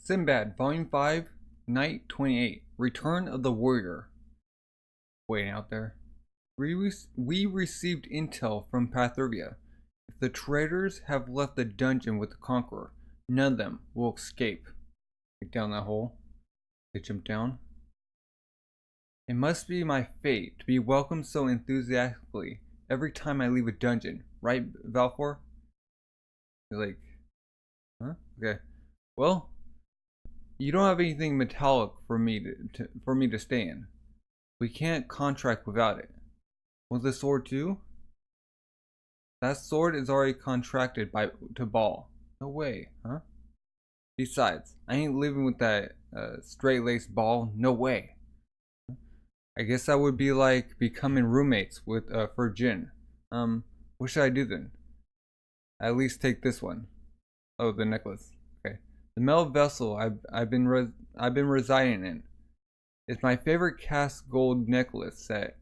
Sinbad, Volume 5, Night 28, Return of the Warrior. Waiting out there. We received intel from Pathurgia. If the traitors have left the dungeon with the Conqueror, none of them will escape. Get down that hole. They jump down. It must be my fate to be welcomed so enthusiastically every time I leave a dungeon, right, Valfor? You're like, huh? Okay. Well, you don't have anything metallic for me to stay in. We can't contract without it. Was the sword too? That sword is already contracted to Ball. No way, huh? Besides, I ain't living with that straight-laced Ball. No way. I guess that would be like becoming roommates with for Jin. What should I do then? At least take this one. Oh, the necklace. Okay. The metal vessel I've been residing in. It's my favorite cast gold necklace set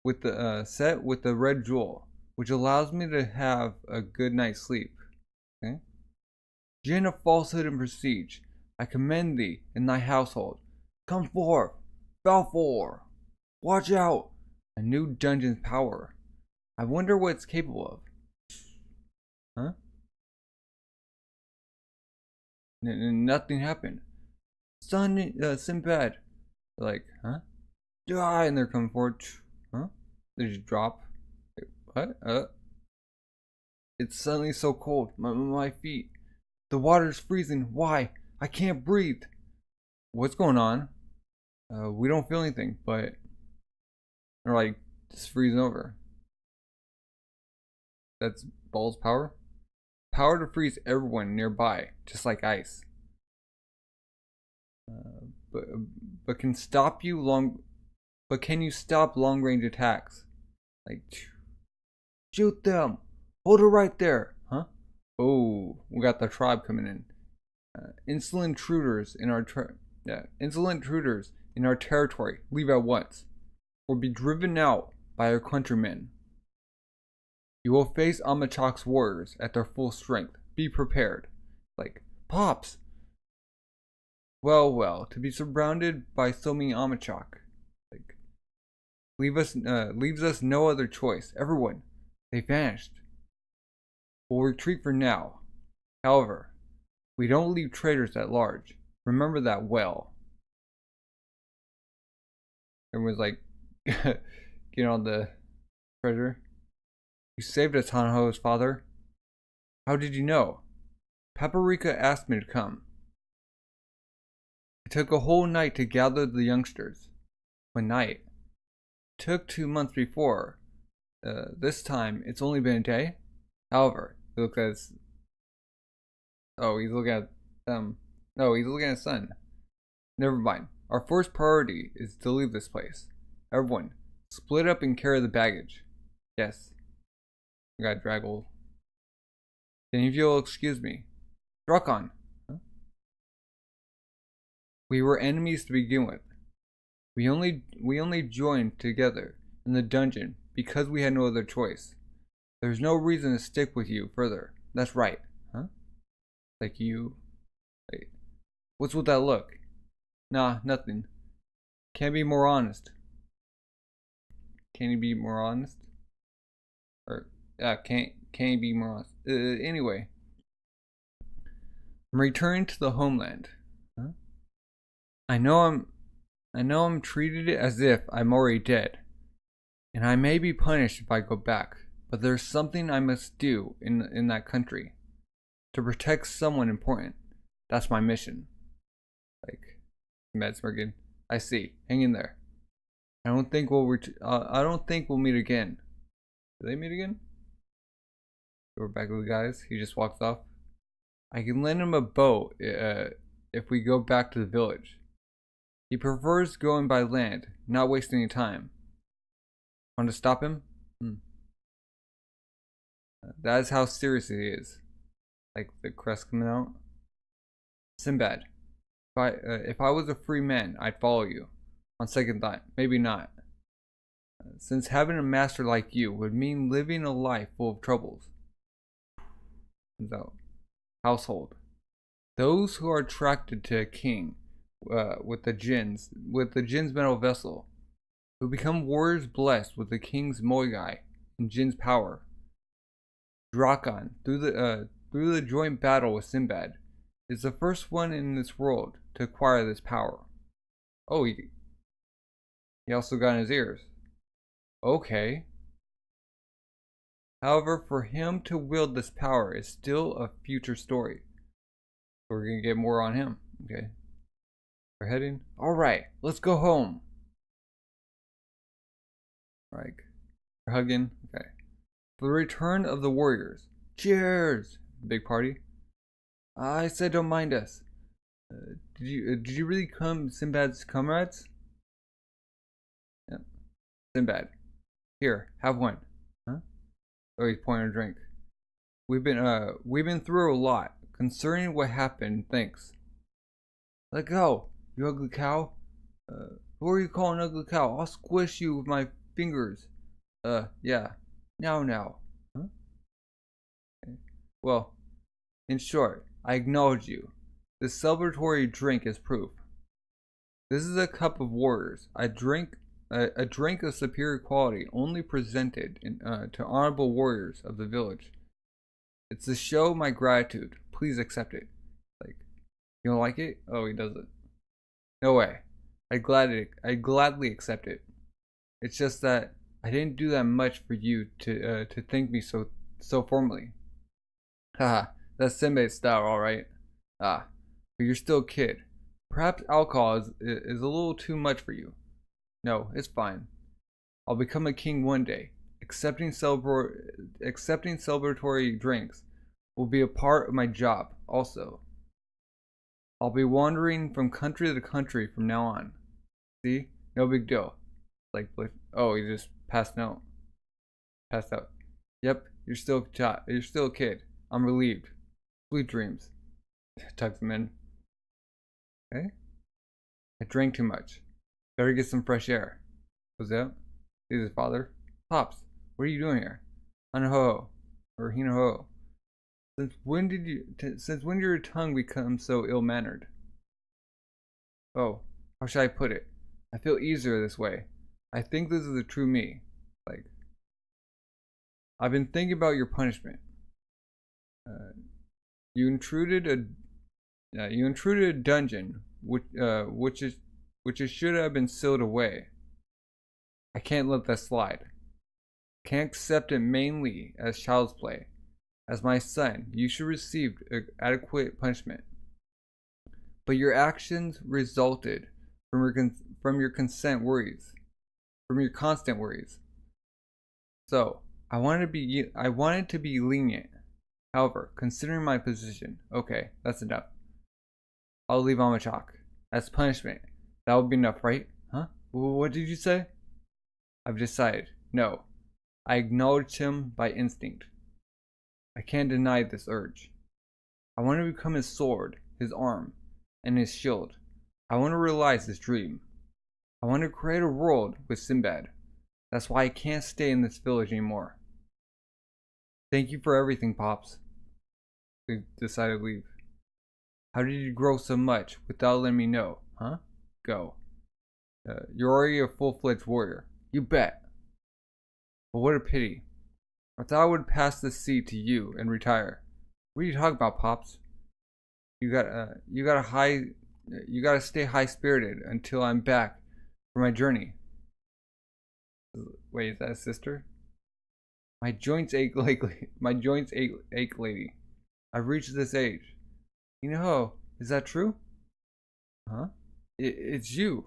with the red jewel, which allows me to have a good night's sleep. Okay. Jin of falsehood and prestige, I commend thee in thy household. Come forth, Balfour. Watch out! A new dungeon's power. I wonder what it's capable of. Huh? Nothing happened. Sinbad. They're like, huh? Die! And they're coming forward. Huh? They just drop. Wait, what? It's suddenly so cold. My feet. The water's freezing. Why? I can't breathe. What's going on? We don't feel anything, but they're like just freezing over. That's Ball's power. Power to freeze everyone nearby, just like ice. But can you stop long-range attacks? Like, shoot them! Hold it right there, huh? Oh, we got the tribe coming in. Insolent intruders in our territory. Leave at once, or be driven out by our countrymen. You will face Imuchakk's warriors at their full strength. Be prepared. Like, Pops! Well, to be surrounded by so many Imuchakk. Like, leaves us no other choice. Everyone, they vanished. We'll retreat for now. However, we don't leave traitors at large. Remember that well. Everyone's like, get on the treasure. You saved us, Hanho's father. How did you know? Paprika asked me to come. It took a whole night to gather the youngsters. One night. It took 2 months before. This time, it's only been a day. However, he looks at his... Oh, he's looking at them. No, he's looking at his son. Never mind. Our first priority is to leave this place. Everyone, split up and carry the baggage. Yes. I got draggled. Then if you'll excuse me. Drakon. Huh? We were enemies to begin with. We only joined together in the dungeon because we had no other choice. There's no reason to stick with you further. That's right. Huh? Like you. Wait. What's with that look? Nah, nothing. Can't be more honest. Can you be more honest? Or can you be more honest? Anyway. I'm returning to the homeland. Huh? I know I'm treated as if I'm already dead. And I may be punished if I go back. But there's something I must do in that country. To protect someone important. That's my mission. Like, Mad smirking. I see. Hang in there. I don't think we'll meet again. Do they meet again? We're back with the guys. He just walks off. I can lend him a boat if we go back to the village. He prefers going by land, not wasting any time. Want to stop him? That is how serious he is. Like the crest coming out. Sinbad. If I was a free man, I'd follow you. On second thought, maybe not. Since having a master like you would mean living a life full of troubles. Comes out. Household. Those who are attracted to a king with the jin's metal vessel, who become warriors blessed with the king's moigai and jin's power. Drakon, through the joint battle with Sinbad, is the first one in this world to acquire this power. Oh, he also got in his ears. Okay. However, for him to wield this power is still a future story. We're gonna get more on him. Okay. We're heading. Alright, let's go home. Alright. We're hugging. Okay. For the return of the warriors. Cheers! Big party. I said don't mind us. Did you really come Sinbad's comrades? Yep. Sinbad. Here, have one. Huh? Oh, he's pouring a drink. We've been through a lot. Concerning what happened, thanks. Let go, you ugly cow. Who are you calling ugly cow? I'll squish you with my fingers. Yeah. Now. Huh? Okay. Well, in short, I acknowledge you. This celebratory drink is proof. This is a cup of warriors. A drink of superior quality, only presented to honorable warriors of the village. It's to show my gratitude. Please accept it. Like, you don't like it? Oh, he doesn't. No way. I'd gladly accept it. It's just that I didn't do that much for you to thank me so formally. Haha, that's Sinbad's style, alright. But you're still a kid. Perhaps alcohol is a little too much for you. No, it's fine. I'll become a king one day. Accepting celebratory drinks will be a part of my job also. I'll be wandering from country to country from now on. See? No big deal. Like, oh, he just passed out. Passed out. Yep, you're still a kid. I'm relieved. Sweet dreams. Tucks him in. Okay. I drank too much. Better get some fresh air. What's that? He's his father. Pops, what are you doing here? Hanaho, or Hinaho. Since when did your tongue become so ill-mannered? Oh, how should I put it? I feel easier this way. I think this is the true me. Like, I've been thinking about your punishment. You intruded a dungeon, which should have been sealed away. I can't let that slide. Can't accept it mainly as child's play. As my son, you should receive adequate punishment. But your actions resulted from your constant worries. So I wanted to be lenient. However, considering my position, okay, that's enough. I'll leave Imuchakk. As punishment. That would be enough, right? Huh? What did you say? I've decided. No. I acknowledge him by instinct. I can't deny this urge. I want to become his sword, his arm, and his shield. I want to realize this dream. I want to create a world with Sinbad. That's why I can't stay in this village anymore. Thank you for everything, Pops. We decided to leave. How did you grow so much without letting me know? Huh? Go. You're already a full-fledged warrior. You bet. But what a pity. I thought I would pass the seat to you and retire. What are you talking about, Pops? You gotta stay high-spirited until I'm back for my journey. Wait, is that a sister? My joints ache lately. My joints ache, lady. I've reached this age. You know, is that true? Huh? It's you.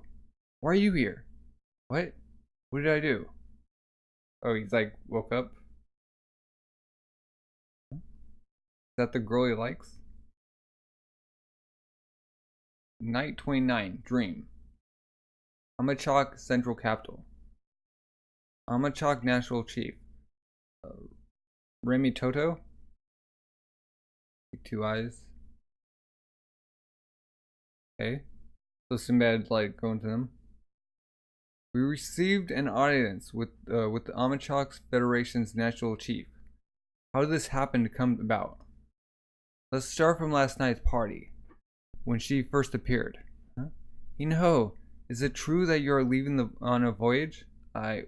Why are you here? What? What did I do? Oh, he's like woke up. Is that the girl he likes? Night 29. Dream. Imuchakk Central Capital. Imuchakk National Chief. Remy Toto. 2 eyes. Okay. So Sinbad like going to them. We received an audience with the Imuchakk Federation's national chief. How did this happen to come about? Let's start from last night's party. when she first appeared. Huh? Hino, is it true that you are leaving on a voyage?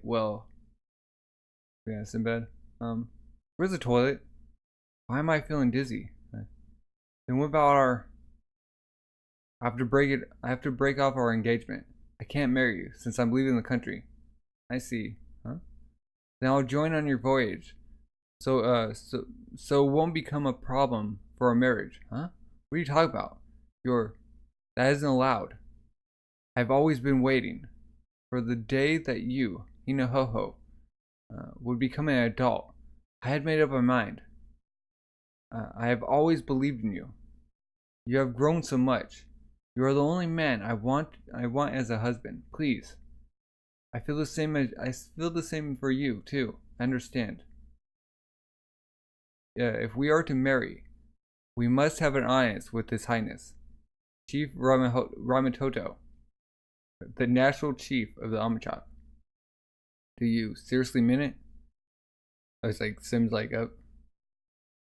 Well, yeah, Sinbad. Where's the toilet? Why am I feeling dizzy? Then what about our... I have to break off our engagement. I can't marry you since I'm leaving the country. I see. Huh? Then I'll join on your voyage. So it won't become a problem for our marriage, huh? What are you talking about? That isn't allowed. I've always been waiting for the day that you, Hinohoho, would become an adult. I had made up my mind. I have always believed in you. You have grown so much. You are the only man I want as a husband. Please. I feel the same for you too. I understand. If we are to marry, we must have an audience with His Highness, Chief Ramatoto, the national chief of the Imuchakk. Do you seriously mean it? I was like, Sim's like, oh.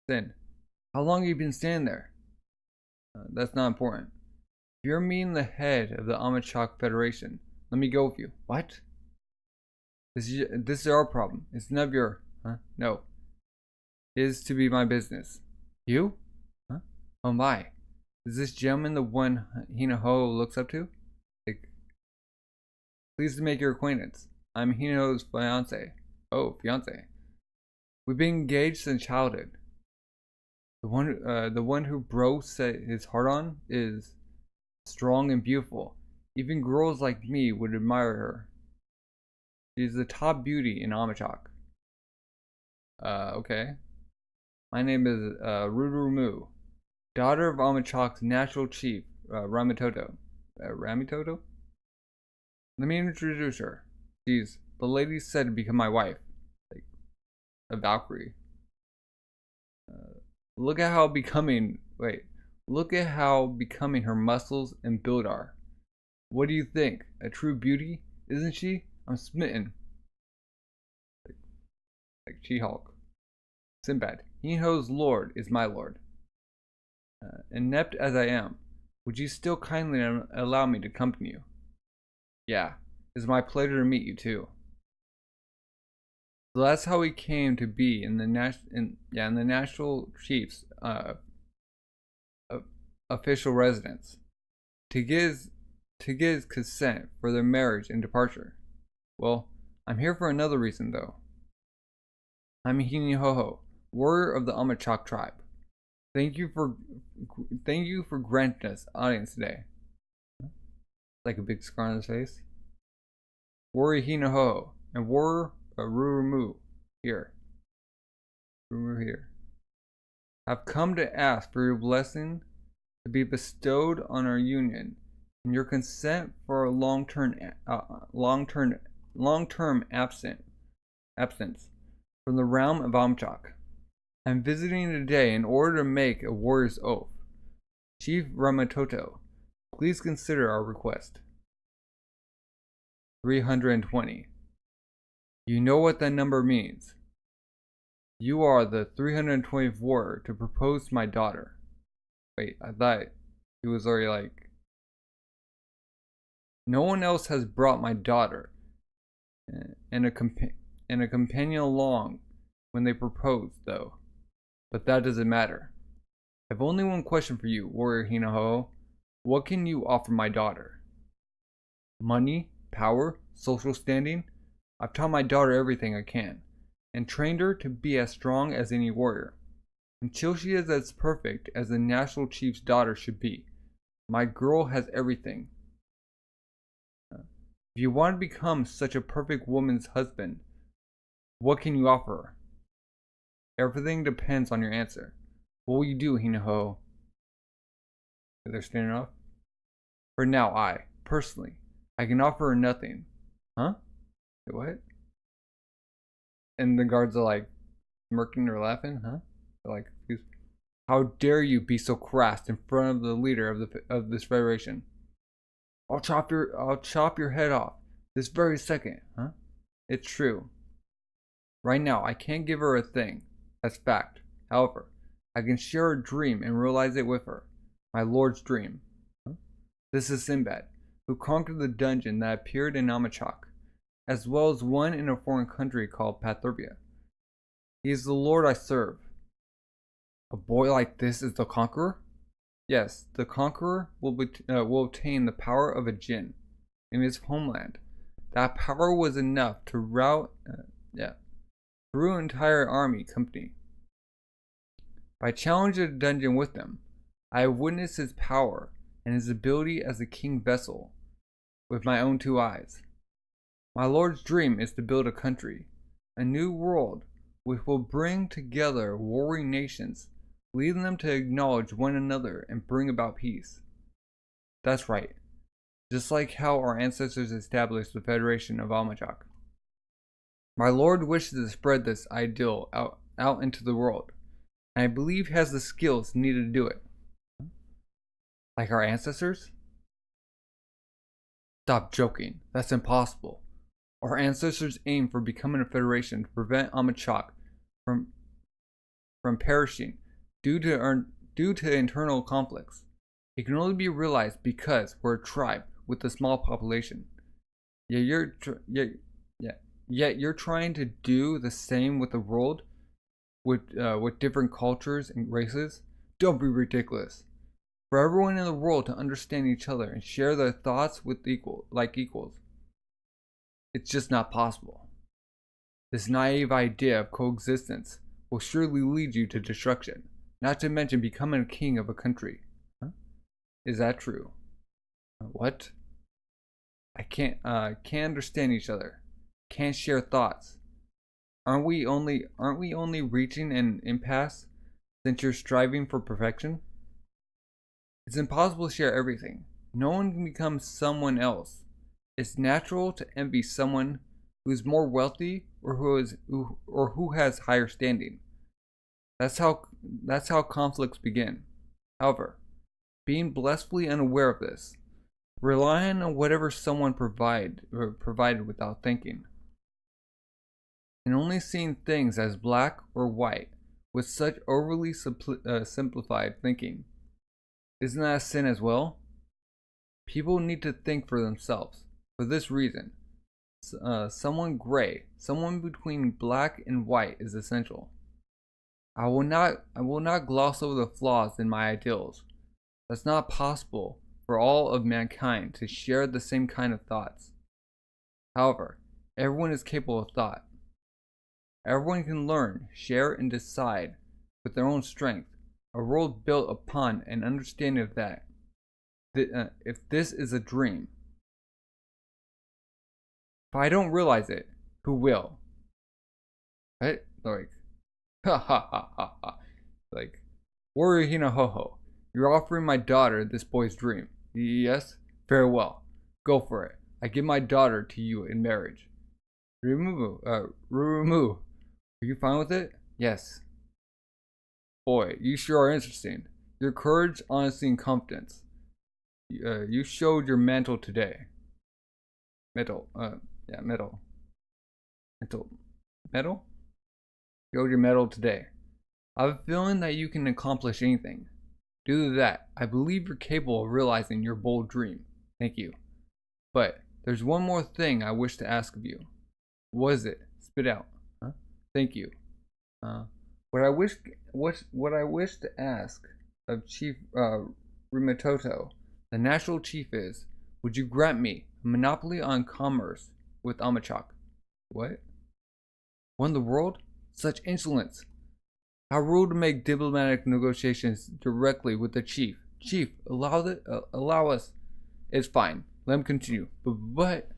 Sin, how long have you been standing there? That's not important. If you're meeting the head of the Imuchakk Federation, let me go with you. What? This is our problem. It's none of your... Huh? No. It is to be my business. You? Huh? Oh my. Is this gentleman the one Hinoho looks up to? Like, pleased to make your acquaintance. I'm Hino's fiance. Oh, fiance. We've been engaged since childhood. The one who bro set his heart on is strong and beautiful. Even girls like me would admire her. She's the top beauty in Imuchakk. Okay. My name is Rurumu, daughter of Imuchakk's natural chief, Ramitoto. Ramitoto? Let me introduce her. She's the lady said to become my wife. Like a Valkyrie. Look at how becoming her muscles and build are. What do you think? A true beauty, isn't she? I'm smitten. Like She-Hulk. Sinbad, Hino's lord is my lord. Inept as I am, would you still kindly allow me to accompany you? Yeah, it's my pleasure to meet you too. So that's how we came to be in the national chief's official residence, to get his consent for their marriage and departure. Well, I'm here for another reason though. I'm Hinihoho, warrior of the Imuchakk tribe. Thank you for granting us audience today. Like a big scar on his face. Warrior Hinohoho and warrior Rurumu here. Rurumu here. I've come to ask for your blessing to be bestowed on our union and your consent for a long-term absence from the realm of Imuchakk. I'm visiting today in order to make a warrior's oath. Chief Ramatoto, please consider our request. 320. You know what that number means. You are the 320th warrior to propose to my daughter. Wait, I thought he was already like... No one else has brought my daughter and a companion along when they proposed, though. But that doesn't matter. I've only one question for you, warrior Hinoho. What can you offer my daughter? Money? Power? Social standing? I've taught my daughter everything I can, and trained her to be as strong as any warrior, until she is as perfect as the national chief's daughter should be. My girl has everything. If you want to become such a perfect woman's husband, what can you offer her? Everything depends on your answer. What will you do, Hinoho? They're standing off. For now, personally, I can offer her nothing. Huh? Wait, what? And the guards are like smirking or laughing, huh? They're like, how dare you be so crass in front of the leader of this federation? I'll chop your head off this very second, huh? It's true. Right now, I can't give her a thing. That's fact. However, I can share a dream and realize it with her. My lord's dream. This is Sinbad, who conquered the dungeon that appeared in Imuchakk, as well as one in a foreign country called Pathervia. He is the lord I serve. A boy like this is the conqueror? Yes, the conqueror will obtain the power of a jinn in his homeland. That power was enough to rout through an entire army company. By challenging the dungeon with them, I have witnessed his power and his ability as a king vessel with my own two eyes. My lord's dream is to build a country, a new world, which will bring together warring nations, leading them to acknowledge one another and bring about peace. That's right, just like how our ancestors established the Federation of Imuchakk. My lord wishes to spread this ideal out into the world, and I believe he has the skills needed to do it. Like our ancestors? Stop joking, that's impossible. Our ancestors aimed for becoming a federation to prevent Imuchakk from perishing due to internal conflicts. It can only be realized because we're a tribe with a small population. Yet you're trying to do the same with the world, with different cultures and races. Don't be ridiculous. For everyone in the world to understand each other and share their thoughts with equals, it's just not possible. This naive idea of coexistence will surely lead you to destruction, not to mention becoming a king of a country. Huh? Is that true? What? I can't understand each other. Can't share thoughts. Aren't we only reaching an impasse since you're striving for perfection? It's impossible to share everything. No one can become someone else. It's natural to envy someone who's more wealthy or who has higher standing. That's how conflicts begin. However, being blissfully unaware of this, relying on whatever someone provided without thinking, and only seeing things as black or white with such overly simplified thinking, isn't that a sin as well? People need to think for themselves. For this reason, someone gray, someone between black and white is essential. I will not gloss over the flaws in my ideals. That's not possible for all of mankind to share the same kind of thoughts. However, everyone is capable of thought. Everyone can learn, share, and decide with their own strength. A world built upon an understanding of that. If this is a dream, if I don't realize it, who will? Right? Like, ha ha ha ha ha. Like, warrior hina ho ho. You're offering my daughter this boy's dream. Yes? Farewell. Go for it. I give my daughter to you in marriage. Rumu. Are you fine with it? Yes. Boy, you sure are interesting. Your courage, honesty, and confidence. You showed your mantle today. Metal. Showed your metal today. I have a feeling that you can accomplish anything. Due to that, I believe you're capable of realizing your bold dream. Thank you. But there's one more thing I wish to ask of you. What is it? Spit out. Huh? Thank you. What I wish to ask of Chief Rimatoto, the national chief, is, would you grant me a monopoly on commerce with Imuchakk? What? Won the world? Such insolence! How rude to make diplomatic negotiations directly with the chief. Chief, allow us. It's fine. Let him continue. But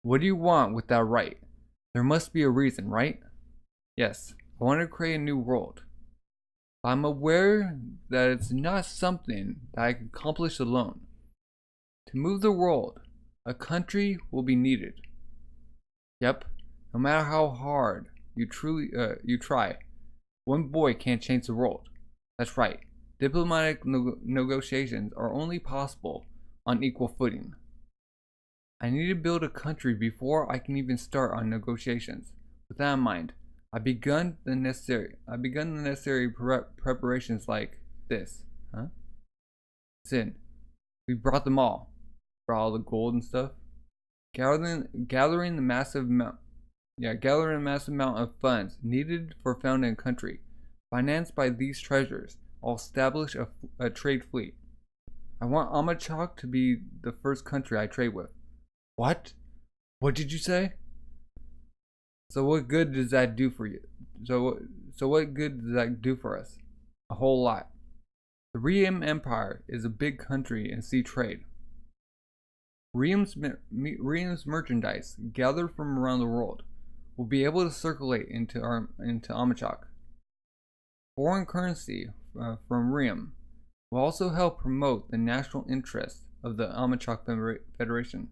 what do you want with that right? There must be a reason, right? Yes, I want to create a new world. I'm aware that it's not something that I can accomplish alone. To move the world, a country will be needed. Yep, no matter how hard you try, one boy can't change the world. That's right. Diplomatic negotiations are only possible on equal footing. I need to build a country before I can even start on negotiations. With that in mind, I've begun the necessary preparations like this. Huh? Sin, We brought them all. Brought all the gold and stuff. Gathering a massive amount of funds needed for founding a country. Financed by these treasures, I'll establish a trade fleet. I want Imuchakk to be the first country I trade with. What? What did you say? So what good does that do for you? So what good does that do for us? A whole lot. The Reim Empire is a big country in sea trade. Reim's merchandise, gathered from around the world, will be able to circulate into Imuchakk. Foreign currency from Reim will also help promote the national interests of the Imuchakk Federation.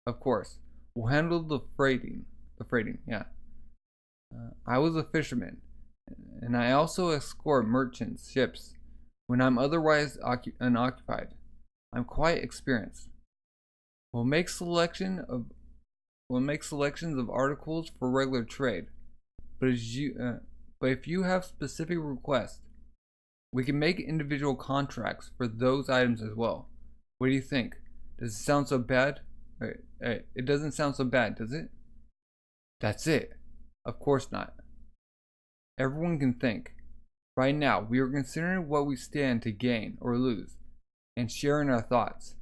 Of course, we'll handle the freighting, yeah. I was a fisherman, and I also escort merchants' ships when I'm otherwise unoccupied. I'm quite experienced. We'll make selections of articles for regular trade, but if you have specific requests, we can make individual contracts for those items as well. What do you think? Does it sound so bad? It doesn't sound so bad, does it? That's it. Of course not. Everyone can think. Right now, we are considering what we stand to gain or lose, and sharing our thoughts.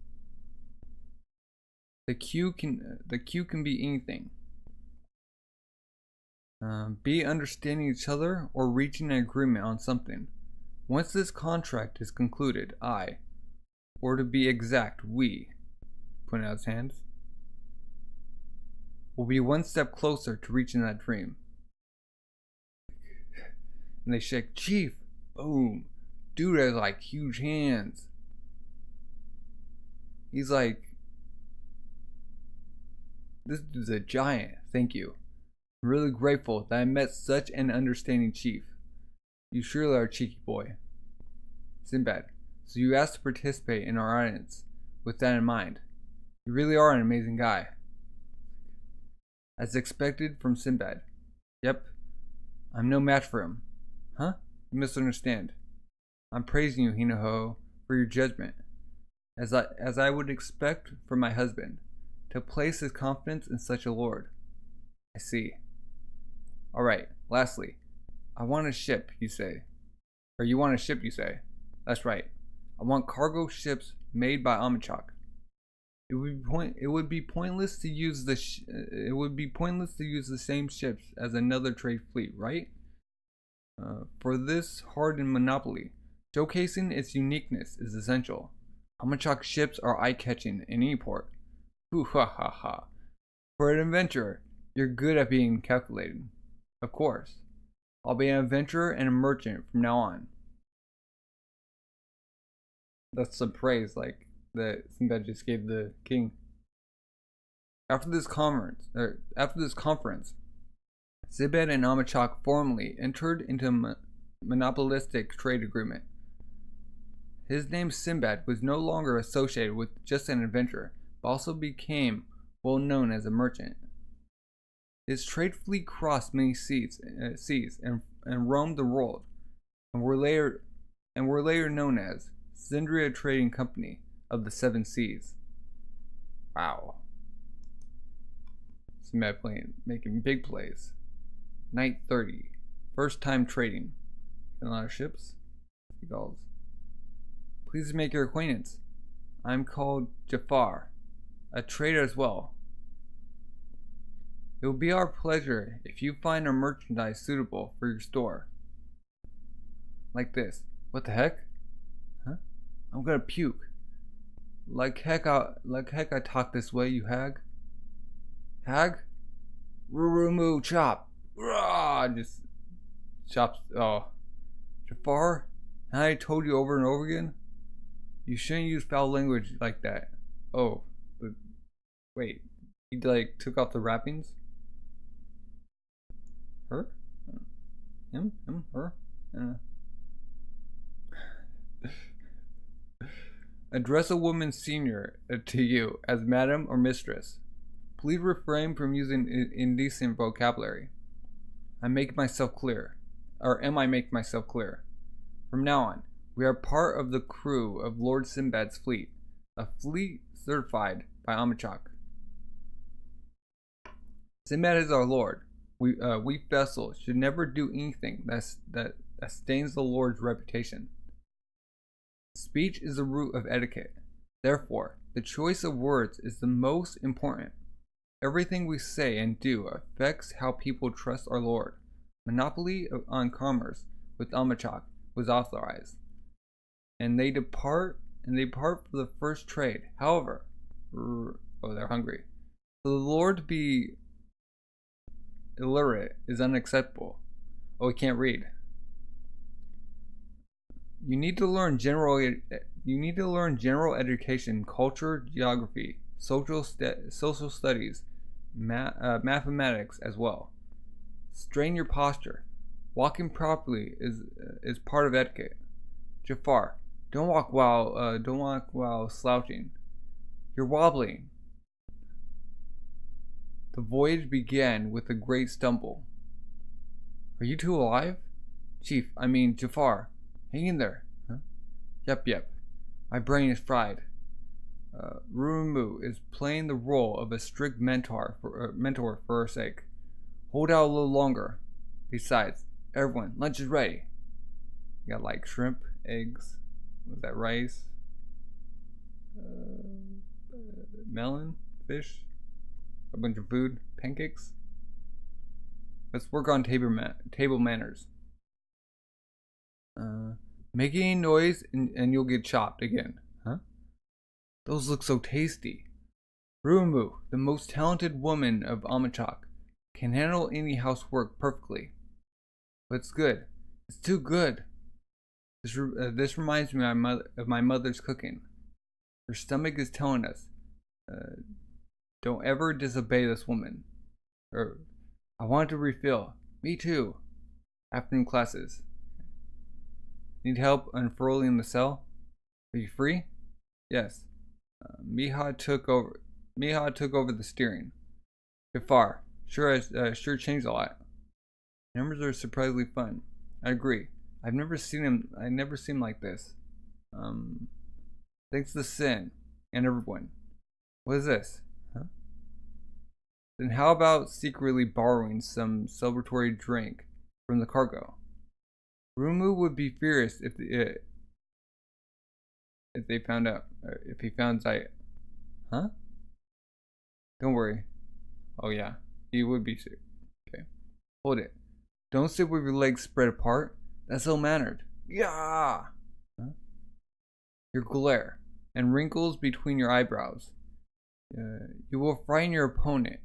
The queue can be anything. Be understanding each other or reaching an agreement on something. Once this contract is concluded, or to be exact, we, putting out his hands, will be one step closer to reaching that dream. And they shake, Chief, boom, dude has like huge hands. He's like, this dude's a giant, thank you. I'm really grateful that I met such an understanding chief. You surely are a cheeky boy. Sinbad, so you asked to participate in our audience with that in mind. You really are an amazing guy. As expected from Sinbad. Yep, I'm no match for him. Huh? You misunderstand. I'm praising you, Hinoho, for your judgment, as I would expect from my husband, to place his confidence in such a lord. I see. Alright, lastly, I want a ship, you say. Or you want a ship, you say. That's right. I want cargo ships made by Imuchakk. It would be pointless to use the same ships as another trade fleet, right? For this hardened monopoly, showcasing its uniqueness is essential. Imuchakk ships are eye-catching in any port. Hoo ha ha ha. For an adventurer, you're good at being calculated. Of course. I'll be an adventurer and a merchant from now on. That's some praise, like that Sinbad just gave the king. After this conference, Sinbad and Imuchakk formally entered into a monopolistic trade agreement. His name Sinbad was no longer associated with just an adventurer, but also became well known as a merchant. His trade fleet crossed many seas and roamed the world, and were later known as Sindria Trading Company of the Seven Seas. Wow. Sinbad making big plays. Night 30. First time trading. A lot of ships. Seagulls. Pleased to make your acquaintance. I'm called Jafar, a trader as well. It will be our pleasure if you find our merchandise suitable for your store. Like this. What the heck? Huh? I'm gonna puke. Like heck I talk this way, you hag. Hag? Rurumu chop. Rah! Just chops. Oh. Jafar? I told you over and over again? You shouldn't use foul language like that. Oh. But wait. He like took off the wrappings? Her? Him? Her? Address a woman senior to you as madam or mistress. Please refrain from using indecent vocabulary. Am I making myself clear? From now on, we are part of the crew of Lord Sinbad's fleet. A fleet certified by Imuchakk. Sinbad is our lord. We vessels should never do anything that stains the Lord's reputation. Speech is the root of etiquette. Therefore, the choice of words is the most important. Everything we say and do affects how people trust our Lord. Monopoly on commerce with Imuchakk was authorized, and they depart for the first trade. However, they're hungry. For the Lord to be illiterate is unacceptable. Oh, he can't read. You need to learn general education, culture, geography, social studies, mathematics as well. Strain your posture. Walking properly is part of etiquette. Jafar, don't walk while slouching. You're wobbling. The voyage began with a great stumble. Are you two alive? Chief, I mean Jafar. Hang in there. Huh? Yep. My brain is fried. Rumu is playing the role of a strict mentor for her sake. Hold out a little longer. Besides, everyone, lunch is ready. You got like shrimp, eggs, was that rice? Melon, fish, a bunch of food, pancakes. Let's work on table manners. Making noise and you'll get chopped again. Huh? Those look so tasty. Rumu, the most talented woman of Imuchakk, can handle any housework perfectly. But it's good. It's too good. This reminds me of my mother's cooking. Her stomach is telling us, don't ever disobey this woman. I want to refill. Me too. Afternoon classes. Need help unfurling the sail? Are you free? Yes. Miha took over the steering. Jafar, sure changed a lot. Numbers are surprisingly fun. I agree. I never seen him like this. Thanks to Sin and everyone. What is this? Huh? Then how about secretly borrowing some celebratory drink from the cargo? Rumu would be furious if they found out. If he found Zayat. Huh? Don't worry. Oh yeah, he would be sick. Okay. Hold it. Don't sit with your legs spread apart. That's ill-mannered. Yeah. Huh? Your glare and wrinkles between your eyebrows. You will frighten your opponent.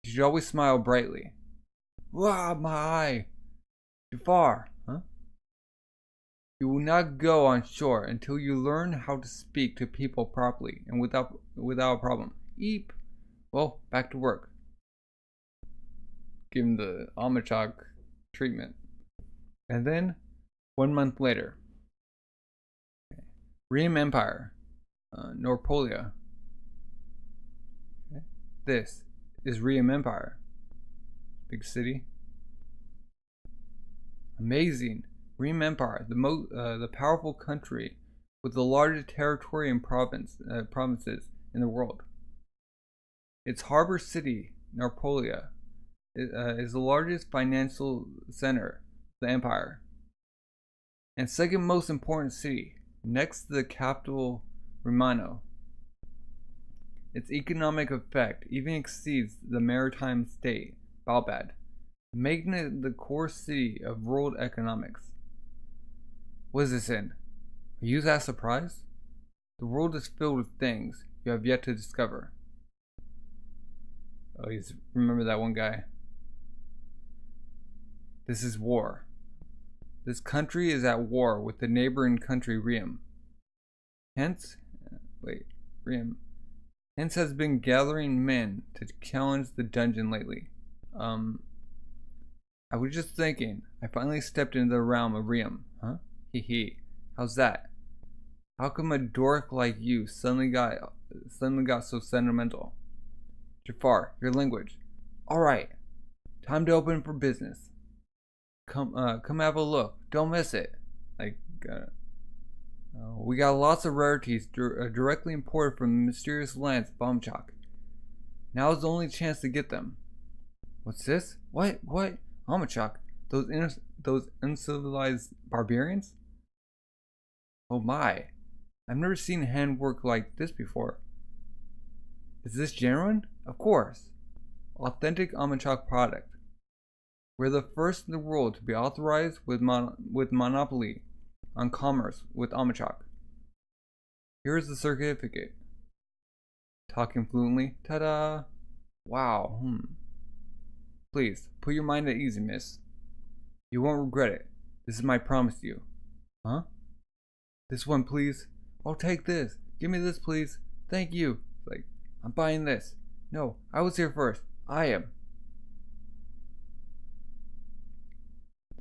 You should always smile brightly. Wow, my eye. Jafar. Huh? You will not go on shore until you learn how to speak to people properly and without a problem. Eep. Well, back to work. Give him the Imuchakk treatment. And then, 1 month later, Reim Empire, Norpolia. Okay. This is Reim Empire. Big city. Amazing. Reim Empire, the powerful country with the largest territory and provinces in the world. Its harbor city, Norpolia, is the largest financial center of the empire and second most important city, next to the capital Romano. Its economic effect even exceeds the maritime state, Balbad, making it the core city of world economics. What is this in? Are you that surprised? The world is filled with things you have yet to discover. Oh, remember that one guy? This is war. This country is at war with the neighboring country Reim. Hence has been gathering men to challenge the dungeon lately. I was just thinking, I finally stepped into the realm of Reim, huh? Hee. How's that? How come a dork like you suddenly got so sentimental? Jafar, your language. Alright. Time to open for business. Come have a look. Don't miss it. We got lots of rarities directly imported from the mysterious lands of Imuchakk. Now is the only chance to get them. What's this? What? Imuchakk? Those uncivilized barbarians? Oh my. I've never seen handwork like this before. Is this genuine? Of course. Authentic Imuchakk product. We're the first in the world to be authorized with monopoly on commerce with Imuchakk. Here is the certificate. Talking fluently. Ta-da! Wow. Please, put your mind at ease, miss. You won't regret it. This is my promise to you. Huh? This one, please. I'll take this. Give me this, please. Thank you. Like, I'm buying this. No, I was here first. I am.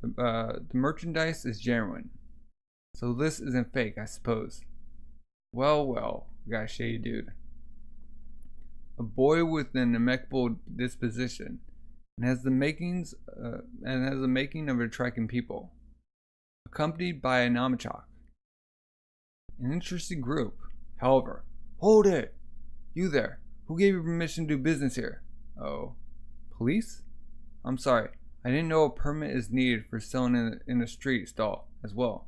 The merchandise is genuine. So this isn't fake, I suppose. Well, we got a shady dude. A boy with an impeccable disposition, and has the making of attracting people. Accompanied by an Imuchakk. An interesting group. However, hold it! You there, who gave you permission to do business here? Oh, police? I'm sorry, I didn't know a permit is needed for selling in a street stall as well.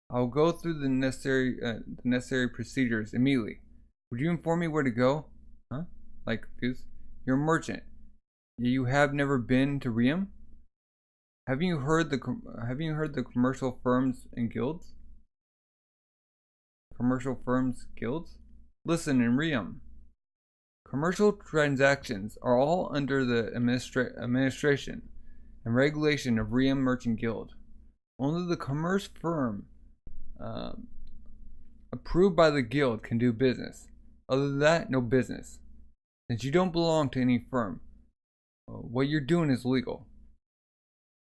I'll go through the necessary procedures immediately. Would you inform me where to go? Huh? Like confused? You're a merchant. You have never been to Reim? Haven't you heard the commercial firms and guilds? Commercial firms, guilds? Listen, in Reim, commercial transactions are all under the administration and regulation of Reim Merchant Guild. Only the commerce firm approved by the guild can do business. Other than that, no business. Since you don't belong to any firm, what you're doing is legal.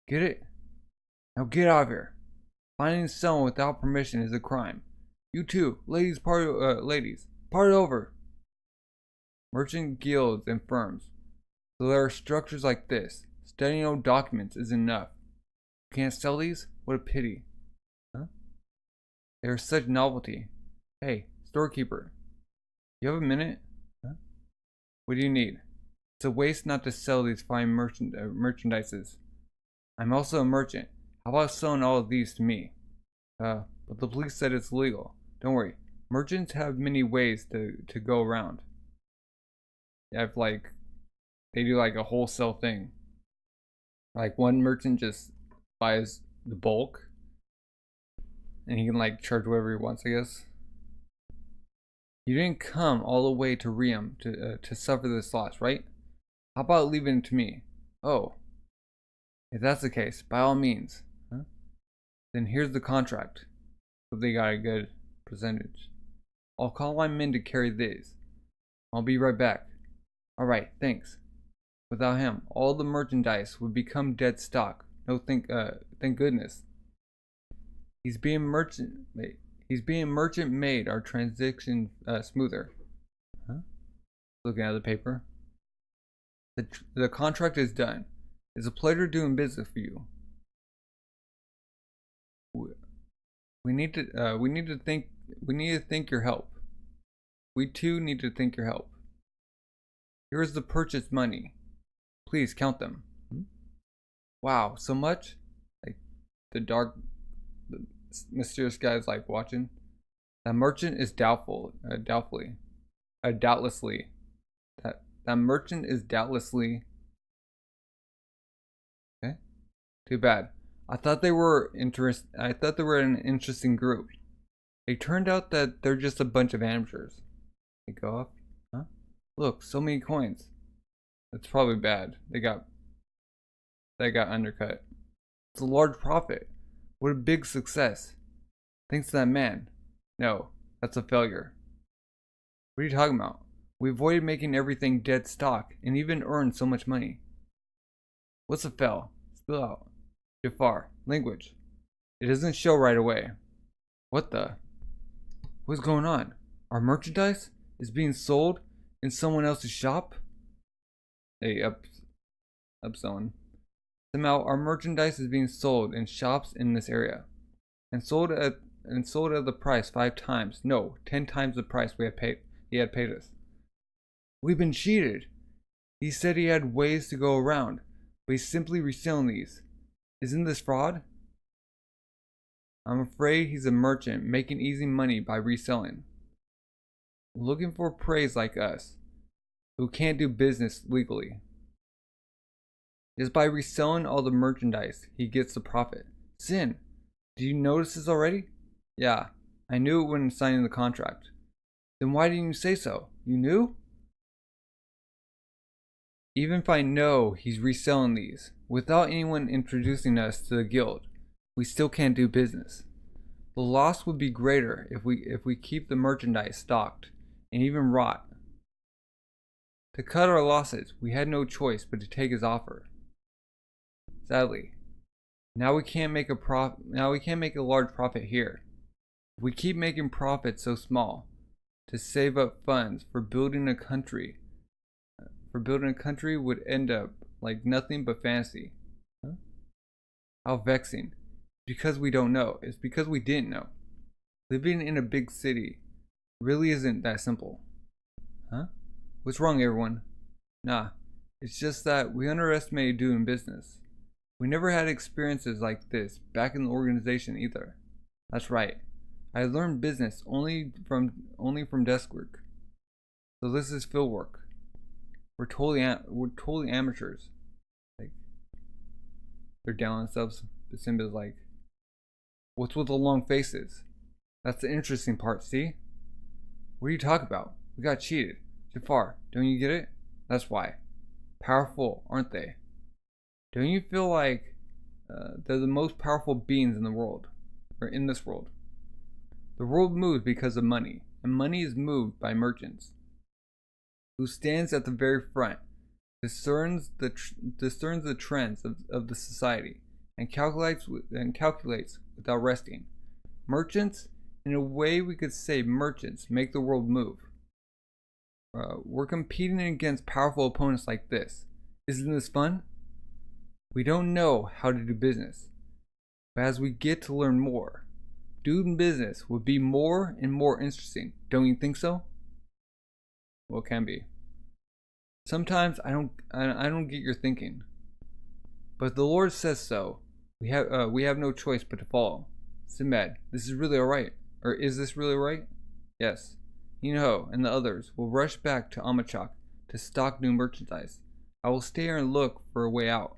Get it? Now get out of here. Finding someone without permission is a crime. You too, ladies, part over. Merchant guilds and firms. So there are structures like this. Studying old documents is enough. You can't sell these? What a pity. Huh? They are such novelty. Hey, storekeeper. You have a minute? Huh? What do you need? It's a waste not to sell these fine merchandises. I'm also a merchant. How about selling all of these to me? But the police said it's illegal. Don't worry. Merchants have many ways to go around. They have they do like a wholesale thing. Like one merchant just buys the bulk and he can like charge whatever he wants, I guess. You didn't come all the way to Reim to suffer this loss, right? How about leaving it to me? Oh. If that's the case, by all means. Huh? Then here's the contract. Hope they got a good percentage. I'll call my men to carry these. I'll be right back. Alright, thanks. Without him, all the merchandise would become dead stock. No, thank goodness. He's being merchant made our transaction smoother. Huh? Looking at the paper. The contract is done. It's a pleasure doing business for you. We need to thank your help. We too need to thank your help. Here is the purchase money. Please count them. Wow, so much? Like the mysterious guy is like watching. That merchant is doubtlessly. That merchant is doubtlessly. Okay. Too bad. I thought they were an interesting group. It turned out that they're just a bunch of amateurs. They go up. Huh? Look, so many coins. That's probably bad. They got undercut. It's a large profit. What a big success. Thanks to that man. No, that's a failure. What are you talking about? We avoided making everything dead stock and even earned so much money. What's a fail? Spill out. Jafar, language. It doesn't show right away. What the? What's going on? Our merchandise is being sold in someone else's shop? Hey, upselling. Somehow our merchandise is being sold in shops in this area. And sold at sold at the price 5 times. No, 10 times the price he had paid us. We've been cheated. He said he had ways to go around, but he's simply reselling these. Isn't this fraud? I'm afraid he's a merchant making easy money by reselling. Looking for praise like us, who can't do business legally. Just by reselling all the merchandise, he gets the profit. Sin, did you notice this already? Yeah, I knew it when signing the contract. Then why didn't you say so? You knew? Even if I know he's reselling these, without anyone introducing us to the guild, we still can't do business. The loss would be greater if we keep the merchandise stocked and even rot. To cut our losses, we had no choice but to take his offer. Sadly, now we can't make a large profit here. If we keep making profits so small, to save up funds for building a country would end up like nothing but fantasy. Huh? How vexing. Because we don't know. It's because we didn't know. Living in a big city really isn't that simple. Huh? What's wrong, everyone? Nah, it's just that we underestimated doing business. We never had experiences like this back in the organization either. That's right. I learned business only from desk work. So this is field work. We're totally amateurs. Like, they're down on themselves. But Sinbad's like, what's with the long faces? That's the interesting part, see? What are you talking about? We got cheated. Jafar, don't you get it? That's why. Powerful, aren't they? Don't you feel like they're the most powerful beings in the world? Or in this world? The world moves because of money. And money is moved by merchants. Who stands at the very front, discerns the trends of the society, and calculates without resting. Merchants, in a way we could say merchants, make the world move. We're competing against powerful opponents like this. Isn't this fun? We don't know how to do business, but as we get to learn more, doing business would be more and more interesting. Don't you think so? Well, it can be. Sometimes I don't get your thinking, but the Lord says so. We have no choice but to follow. Sinbad, this is really alright. Or is this really right? Yes. Inoho and the others will rush back to Imuchakk to stock new merchandise. I will stay here and look for a way out.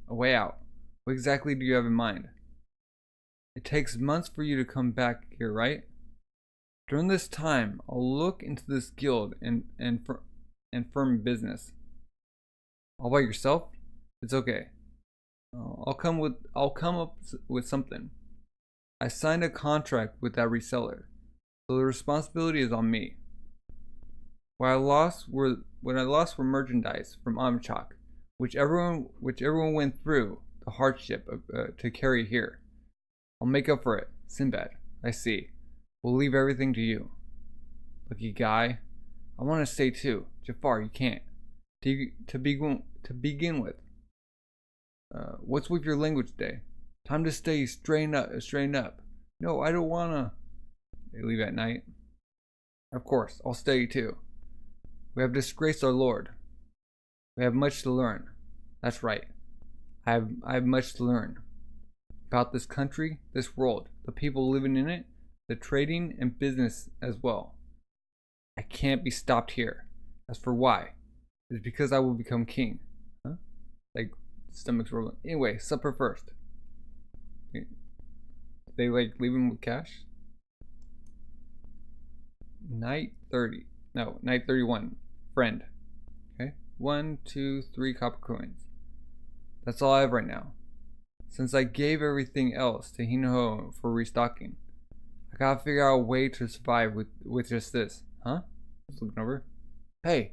A way out? What exactly do you have in mind? It takes months for you to come back here, right? During this time, I'll look into this guild and firm business. All by yourself? It's okay. I'll come up with something. I signed a contract with that reseller, so the responsibility is on me. What I lost were merchandise from Imuchakk, which everyone went through the hardship to carry here. I'll make up for it. Sinbad, I see. We'll leave everything to you. Lucky guy. I want to stay too. Jafar, you can't. To begin with. What's with your language today? Time to stay straighten up. No, I don't wanna. They leave at night. Of course, I'll stay too. We have disgraced our Lord. We have much to learn. That's right. I have much to learn. About this country, this world, the people living in it, the trading and business as well. I can't be stopped here. As for why, it's because I will become king. Huh? Like, stomach's rolling. Anyway, supper first. They like leave him with cash? Night 30. No, night 31. Friend. Okay. 1, 2, 3 copper coins. That's all I have right now. Since I gave everything else to Hinoho for restocking, I gotta figure out a way to survive with just this. Huh? Just looking over. Hey,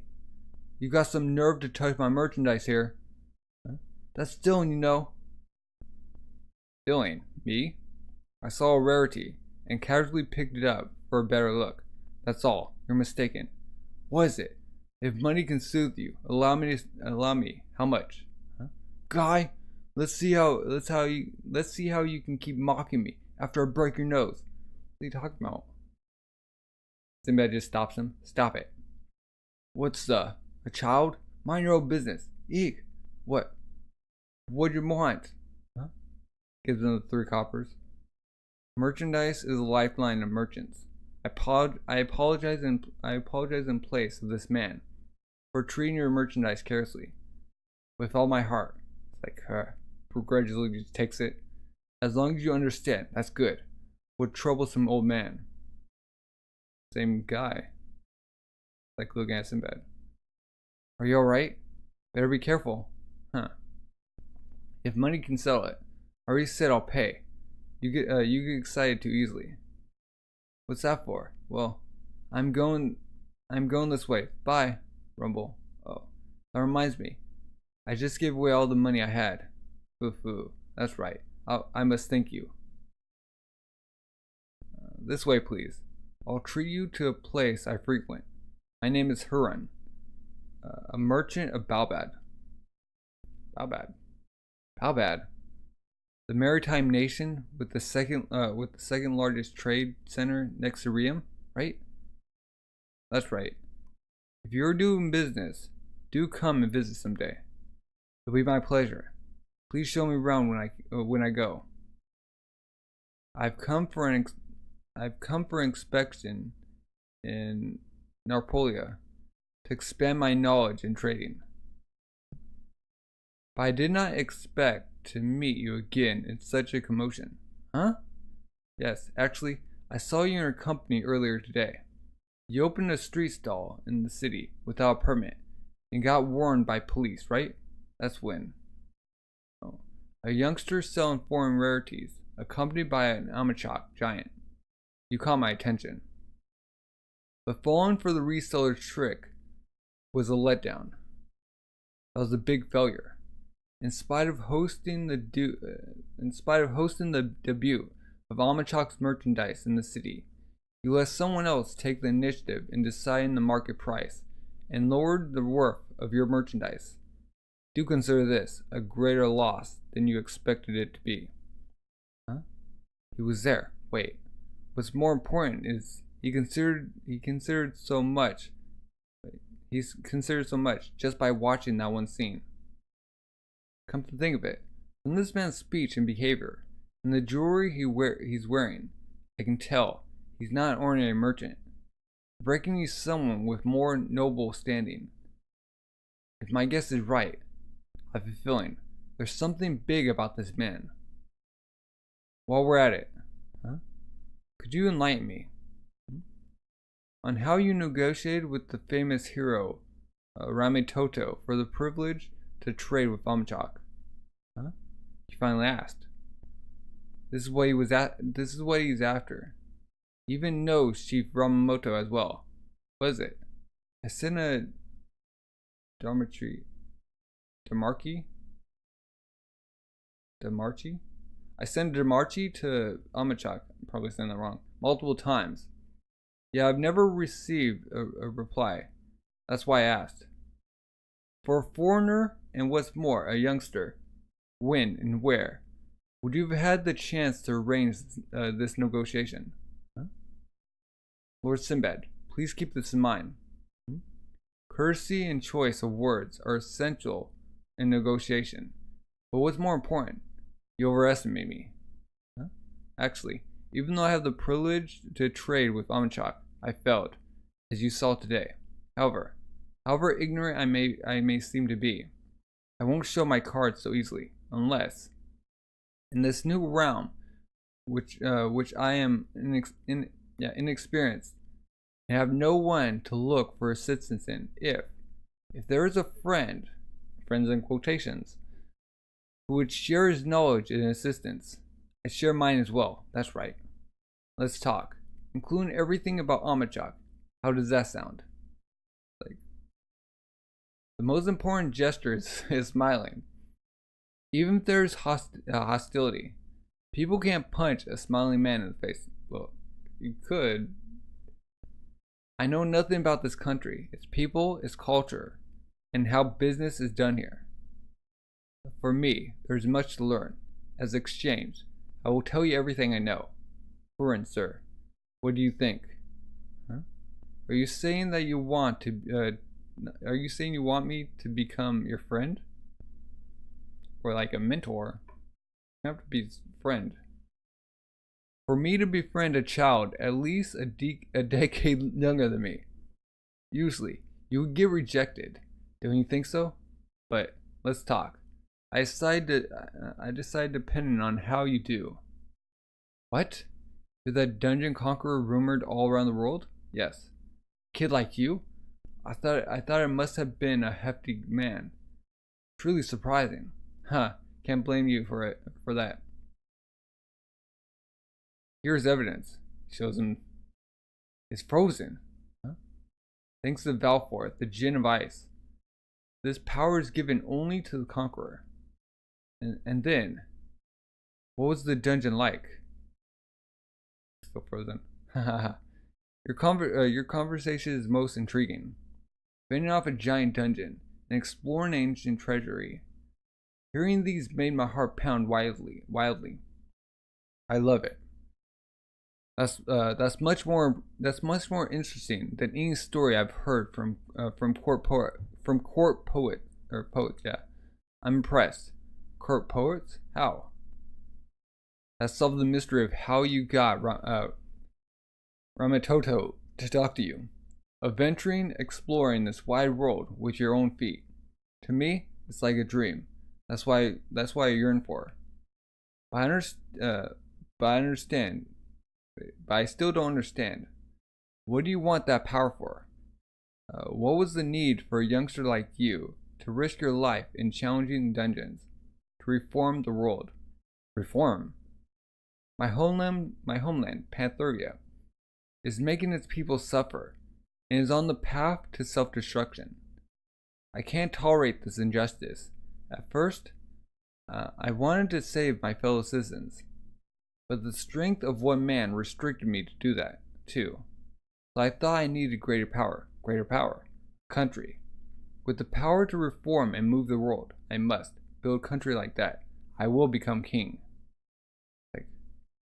you got some nerve to touch my merchandise here. Huh? That's stealing, you know. Stealing? Me? I saw a rarity and casually picked it up for a better look. That's all. You're mistaken. What is it? If money can soothe you, allow me. How much? Huh? Guy, let's see how you can keep mocking me after I break your nose. What are you talking about? Sinbad just stops him. Stop it. What's a child? Mind your own business. Eek. What? What do you want? Huh? Gives him the 3 coppers. Merchandise is the lifeline of merchants. I apologize in place of this man for treating your merchandise carelessly. With all my heart. It's like, begrudgingly just takes it. As long as you understand, that's good. What troublesome old man? Same guy. Like looking at Sinbad. Are you alright? Better be careful. Huh. If money can settle it, I already said I'll pay. You get excited too easily. What's that for? Well, I'm going this way. Bye, Rumble. Oh, that reminds me. I just gave away all the money I had. Foo-foo. That's right. I must thank you. This way, please. I'll treat you to a place I frequent. My name is Huron, a merchant of Balbad. Balbad, the maritime nation with the second largest trade center next to Reim, right? That's right. If you're doing business, do come and visit someday. It'll be my pleasure. Please show me around when I go. I've come for inspection in Narpolia to expand my knowledge in trading. But I did not expect to meet you again in such a commotion. Huh? Yes, actually, I saw you in your company earlier today. You opened a street stall in the city without a permit and got warned by police, right? That's when. Oh. A youngster selling foreign rarities, accompanied by an Imuchakk giant. You caught my attention. But falling for the reseller's trick was a letdown. That was a big failure. In spite of hosting the debut of Imuchakk's merchandise in the city, you let someone else take the initiative in deciding the market price and lowered the worth of your merchandise. Do consider this a greater loss than you expected it to be. Huh? He was there. Wait. What's more important is he considered so much just by watching that one scene. Come to think of it, from this man's speech and behavior, and the jewelry he's wearing, I can tell he's not an ordinary merchant. Breaking you someone with more noble standing. If my guess is right, I have a feeling there's something big about this man. While we're at it, could you enlighten me on how you negotiated with the famous hero Reim for the privilege to trade with Imuchakk? He finally asked. This is what he's after. He even knows Chief Ramamoto as well. What is it? I sent a Damarchi? I sent Damarchi to Imuchakk, I'm probably saying that wrong, multiple times. Yeah, I've never received a reply. That's why I asked. For a foreigner, and what's more, a youngster, when and where would you have had the chance to arrange this negotiation? Lord Sinbad, please keep this in mind. Courtesy and choice of words are essential in negotiation. But what's more important, you overestimate me. Actually, even though I have the privilege to trade with Imuchakk, I failed, as you saw today. However ignorant I may seem to be, I won't show my cards so easily, unless, in this new realm, which I am inexperienced, and have no one to look for assistance in, if there is a friends in quotations, who would share his knowledge and assistance, I share mine as well. That's right. Let's talk, including everything about Imuchakk. How does that sound? Like, the most important gesture is smiling. Even if there's hostility, people can't punch a smiling man in the face. Well, you could. I know nothing about this country, its people, its culture, and how business is done here. For me, there's much to learn. As exchange, I will tell you everything I know. Hurin, sir, what do you think? Huh? Are you saying that you want to, are you saying you want me to become your friend? Or like a mentor? You have to be friend. For me to befriend a child at least a decade younger than me, usually you would get rejected. Don't you think so? But let's talk. I decide depending on how you do. What? Is that dungeon conqueror rumored all around the world? Yes. Kid like you? I thought it must have been a hefty man. Truly surprising. Huh, can't blame you for that. Here's evidence. Shows him it's frozen. Huh? Thanks to Valfor, the Djinn of Ice. This power is given only to the conqueror. And then, what was the dungeon like? Still frozen. Your conversation is most intriguing. Fending off a giant dungeon and exploring ancient treasury. Hearing these made my heart pound wildly. I love it. That's much more interesting than any story I've heard from court poets. Yeah, I'm impressed. Court poets? How? That solved the mystery of how you got Ramatoto to talk to you, of venturing, exploring this wide world with your own feet. To me, it's like a dream. That's why I yearn for. But I still don't understand. What do you want that power for? What was the need for a youngster like you to risk your life in challenging dungeons, to reform the world? Reform? My homeland, Pantheria, is making its people suffer and is on the path to self-destruction. I can't tolerate this injustice. At first, I wanted to save my fellow citizens, but the strength of one man restricted me to do that, too. So I thought I needed greater power, country. With the power to reform and move the world, I must build a country like that. I will become king.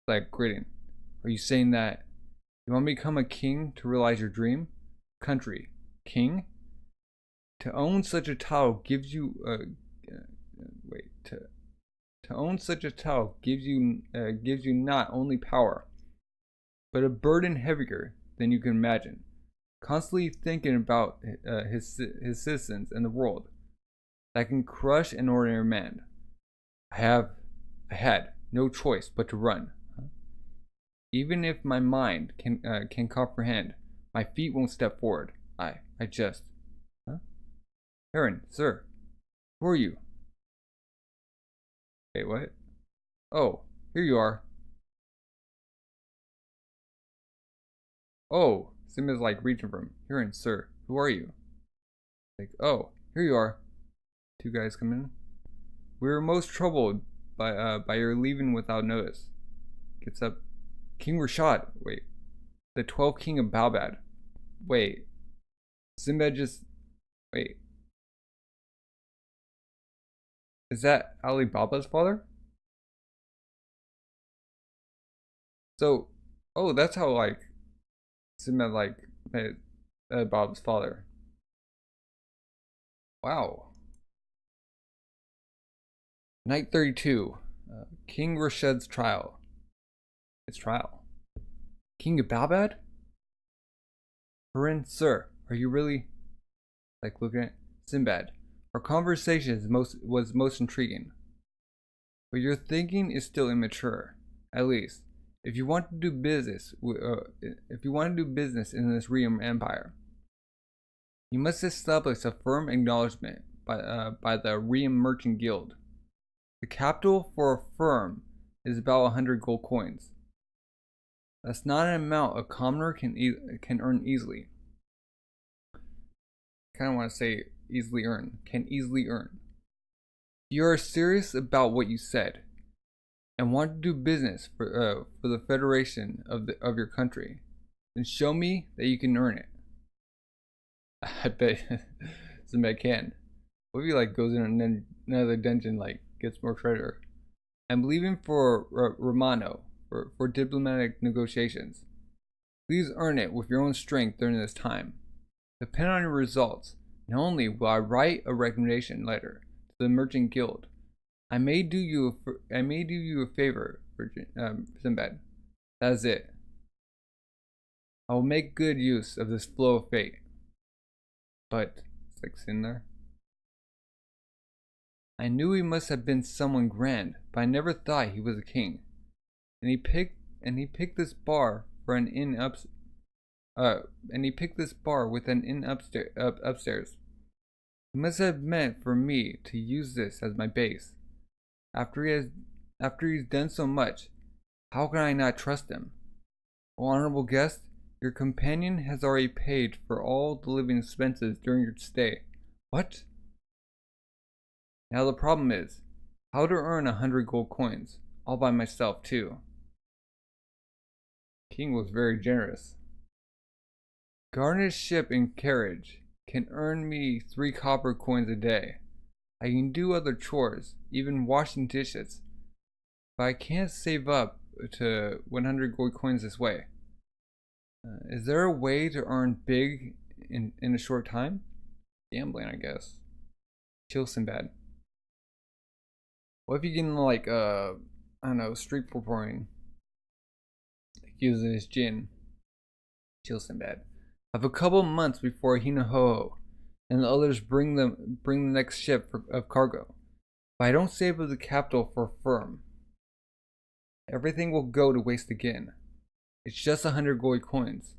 Like gritting. Are you saying that you want to become a king to realize your dream? Country. King? To own such a title gives you to own such a title gives you not only power, but a burden heavier than you can imagine. Constantly thinking about his citizens and the world that can crush an ordinary man. I had no choice but to run. Even if my mind can comprehend, my feet won't step forward. I just. Huh? Aaron, sir, who are you? Wait, what? Oh, here you are. Oh, Sinbad's like reaching for him. Aaron, sir, who are you? Like, oh, here you are. Two guys come in. We were most troubled by your leaving without notice. Gets up. King Rashid. Wait. The 12th King of Balbad. Wait. Sinbad just. Wait. Is that Ali Baba's father? So. Oh, that's how, like. Sinbad, like. Met Baba's father. Wow. Night 32. King Rashid's trial. Its trial. King of Balbad? Hurin, sir, are you really like looking at Sinbad? Our conversation was most intriguing, but your thinking is still immature. At least, if you want to do business, in this Reim Empire, you must establish a firm acknowledgement by the Reim Merchant Guild. The capital for a firm is about 100 gold coins. That's not an amount a commoner can earn easily. I kind of want to say easily earn. Can easily earn. If you are serious about what you said and want to do business for the federation of your country, then show me that you can earn it. I bet somebody can. What if he like goes in and then another dungeon like gets more treasure? I'm leaving for Romano for diplomatic negotiations. Please earn it with your own strength during this time. Depend on your results. Not only will I write a recommendation letter to the Merchant Guild, I may do you a favor, Sinbad. That is it. I will make good use of this flow of fate. But it's like sitting there. I knew he must have been someone grand, but I never thought he was a king. And he picked this bar for an inn with an inn upstairs. He must have meant for me to use this as my base. After he's done so much, how can I not trust him? Oh, honorable guest, your companion has already paid for all the living expenses during your stay. What? Now the problem is, how to earn 100 gold coins, all by myself too. King was very generous. Garnished ship and carriage can earn me 3 copper coins a day. I can do other chores, even washing dishes, but I can't save up to 100 gold coins this way. Is there a way to earn big in a short time? Gambling, I guess. Chill, Sinbad. What if you get into like I don't know, street performing, like using his gin? Chill, Sinbad. I have a couple of months before Hinaho and the others bring the next ship of cargo. If I don't save up the capital for a firm, everything will go to waste again. It's just 100 gold coins.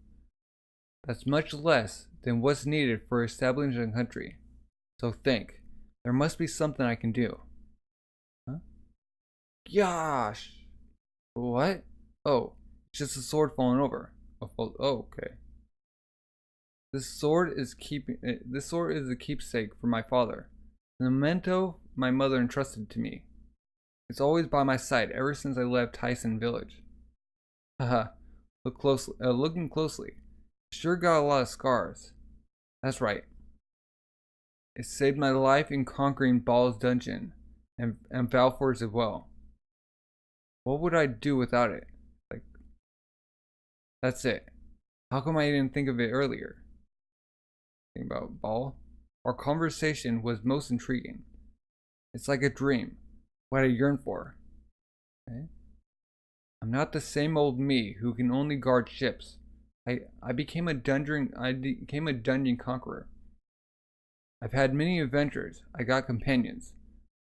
That's much less than what's needed for establishing a country. So think, there must be something I can do. Huh? Gosh! What? Oh, it's just a sword falling over. Oh, okay. This sword is a keepsake for my father. The memento my mother entrusted to me. It's always by my side ever since I left Tyson village. Haha. Looking closely. Sure got a lot of scars. That's right. It saved my life in conquering Baal's dungeon and Valfor's as well. What would I do without it? Like, that's it. How come I didn't think of it earlier? Think about Baal. Our conversation was most intriguing. It's like a dream. What I yearn for. Okay? I'm not the same old me who can only guard ships. I became a dungeon conqueror. I've had many adventures. I got companions.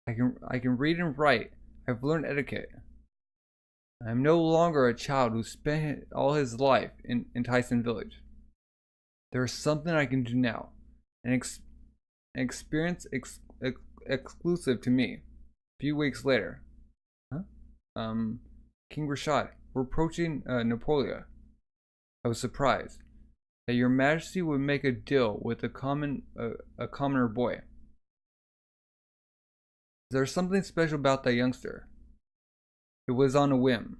I can read and write. I've learned etiquette. I am no longer a child who spent all his life in Tyson village. There is something I can do now, an experience exclusive to me. A few weeks later, King Rashid, we're approaching Napoleon. I was surprised that your Majesty would make a deal with a commoner boy. There's something special about that youngster. It was on a whim,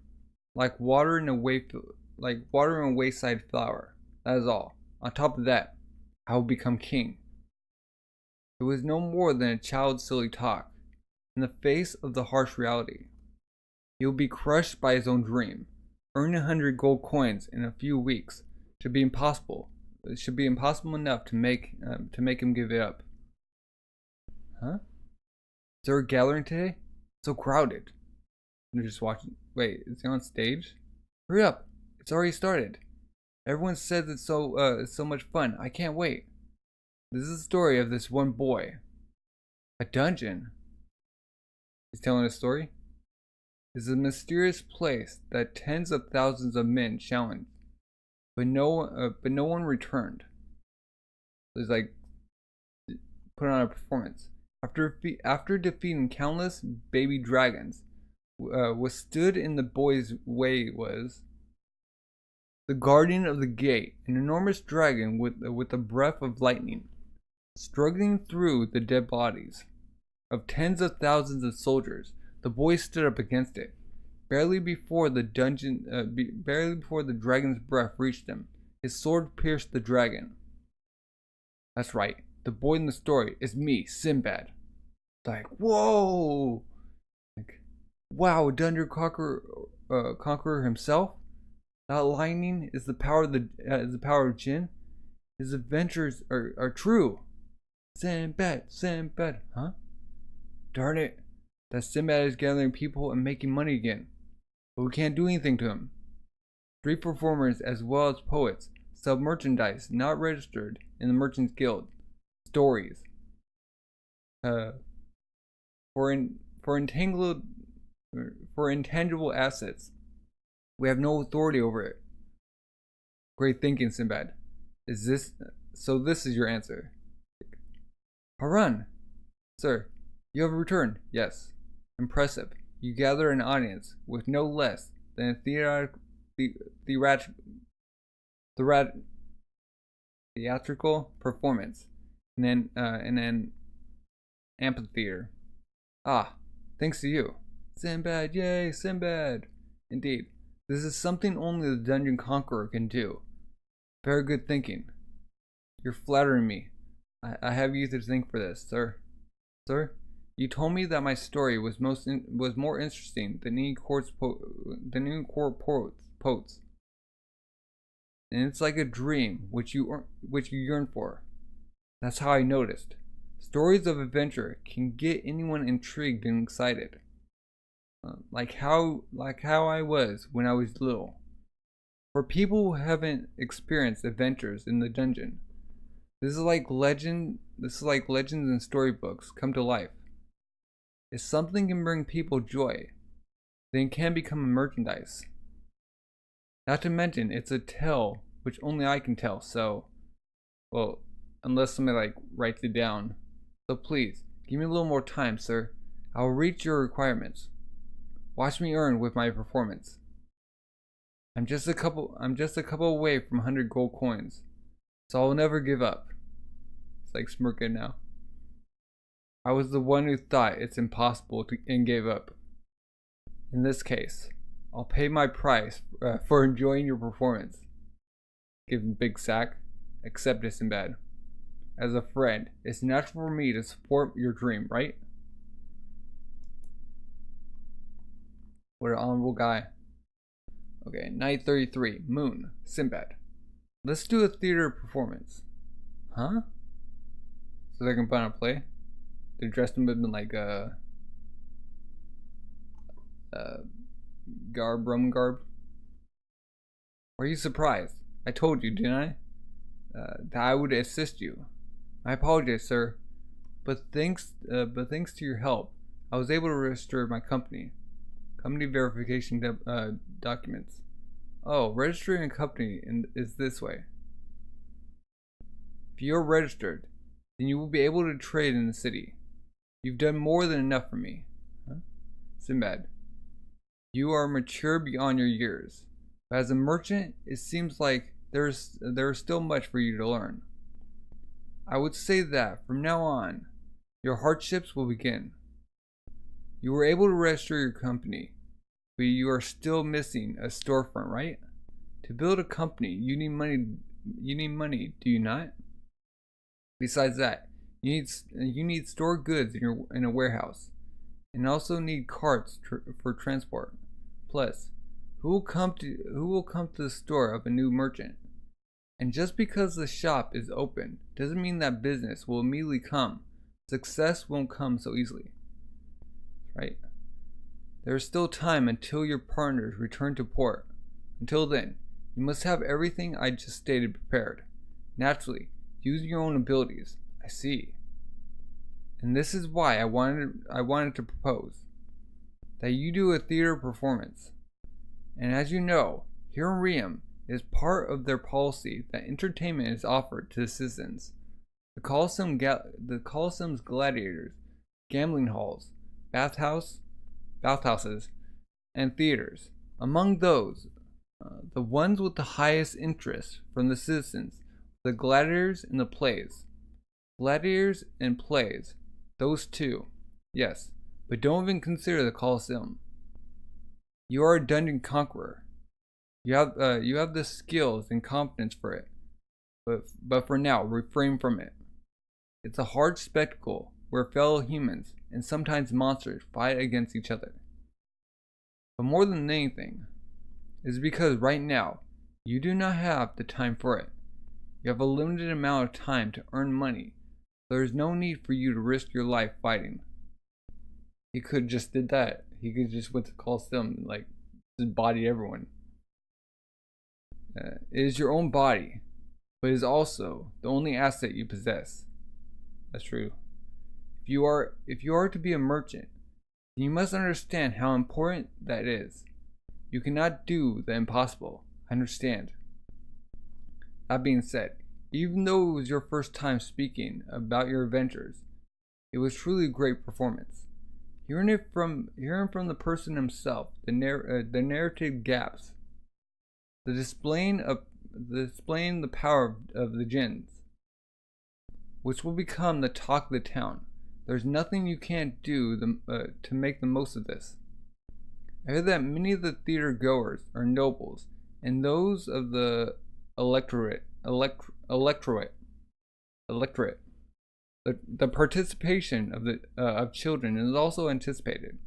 like watering a wayside flower. That is all. On top of that, I will become king. It was no more than a child's silly talk. In the face of the harsh reality, he will be crushed by his own dream. Earning 100 gold coins in a few weeks should be impossible. It should be impossible enough to make him give it up. Huh? Is there a gathering today? So crowded. They're just watching. Wait, is he on stage? Hurry up! It's already started. Everyone says it's so much fun. I can't wait. This is the story of this one boy. A dungeon. He's telling a story. This is a mysterious place that tens of thousands of men challenged, but no one returned. It's like put on a performance. After defeating countless baby dragons, what stood in the boy's way was the guardian of the gate, an enormous dragon with a breath of lightning, struggling through the dead bodies of tens of thousands of soldiers. The boy stood up against it. Barely before the dragon's breath reached him, his sword pierced the dragon. That's right. The boy in the story is me, Sinbad. Like, whoa! Like, Wow, Dungeon Conqueror himself? That lightning is the power of the power of Jin. His adventures are true. Sinbad, Sinbad, huh? Darn it. That Sinbad is gathering people and making money again. But we can't do anything to him. Street performers as well as poets sell merchandise not registered in the Merchants Guild. Stories. For intangible assets. We have no authority over it. Great thinking, Sinbad. This is your answer. Harun! Sir, you have returned. Yes. Impressive. You gather an audience with no less than a theatrical performance in an amphitheater. Ah, thanks to you. Sinbad, yay, Sinbad! Indeed, this is something only the Dungeon Conqueror can do. Very good thinking. You're flattering me. I have you to thank for this, sir. Sir, you told me that my story was more interesting than any court poets. And it's like a dream which you yearn for. That's how I noticed. Stories of adventure can get anyone intrigued and excited. Like how I was when I was little. For people who haven't experienced adventures in the dungeon, this is like legends and storybooks come to life. If something can bring people joy, then it can become a merchandise. Not to mention, it's a tale which only I can tell, so, well, unless somebody writes it down. So please, give me a little more time, sir. I will reach your requirements. Watch me earn with my performance. I'm just a couple away from 100 gold coins, so I'll never give up. It's like smirking now. I was the one who thought it's impossible and gave up. In this case, I'll pay my price for enjoying your performance. Give him big sack. Accept it, Sinbad. As a friend, it's natural for me to support your dream, right? What an honorable guy. Okay, night 33, Moon, Sinbad. Let's do a theater performance. Huh? So they can put on a play? They're dressed in Roman garb. Were you surprised? I told you, didn't I? That I would assist you. I apologize, sir, but thanks to your help, I was able to register my company verification documents. Oh, registering a company is this way. If you're registered, then you will be able to trade in the city. You've done more than enough for me. Huh? Sinbad, you are mature beyond your years, but as a merchant, it seems like there is still much for you to learn. I would say that from now on, your hardships will begin. You were able to register your company, but you are still missing a storefront, right? To build a company, you need money. Do you not? Besides that, you need stored goods in a warehouse, and also need carts for transport. Plus, who will come to the store of a new merchant? And just because the shop is open doesn't mean that business will immediately come. Success won't come so easily, right? There is still time until your partners return to port. Until then, you must have everything I just stated prepared. Naturally, use your own abilities. I see. And this is why I wanted to propose that you do a theater performance. And as you know, here in Reim, it is part of their policy that entertainment is offered to the citizens. The Colosseum's gladiators, gambling halls, bathhouses, and theaters. Among those, the ones with the highest interest from the citizens, the gladiators and the plays. Gladiators and plays, those two, yes, but don't even consider the Colosseum. You are a dungeon conqueror. You have the skills and confidence for it, but for now, refrain from it. It's a hard spectacle where fellow humans and sometimes monsters fight against each other. But more than anything, it's because right now, you do not have the time for it. You have a limited amount of time to earn money. There is no need for you to risk your life fighting. He could have just did that. He could just went to Coliseum and like just body everyone. It is your own body, but it is also the only asset you possess. That's true. If you are to be a merchant, you must understand how important that is. You cannot do the impossible. I understand. That being said, even though it was your first time speaking about your adventures, it was truly a great performance. Hearing from the person himself, the narrative gaps, the displaying the power of the jinns, which will become the talk of the town. There's nothing you can't do to make the most of this. I heard that many of the theater goers are nobles, and those of the electorate. The participation of children is also anticipated.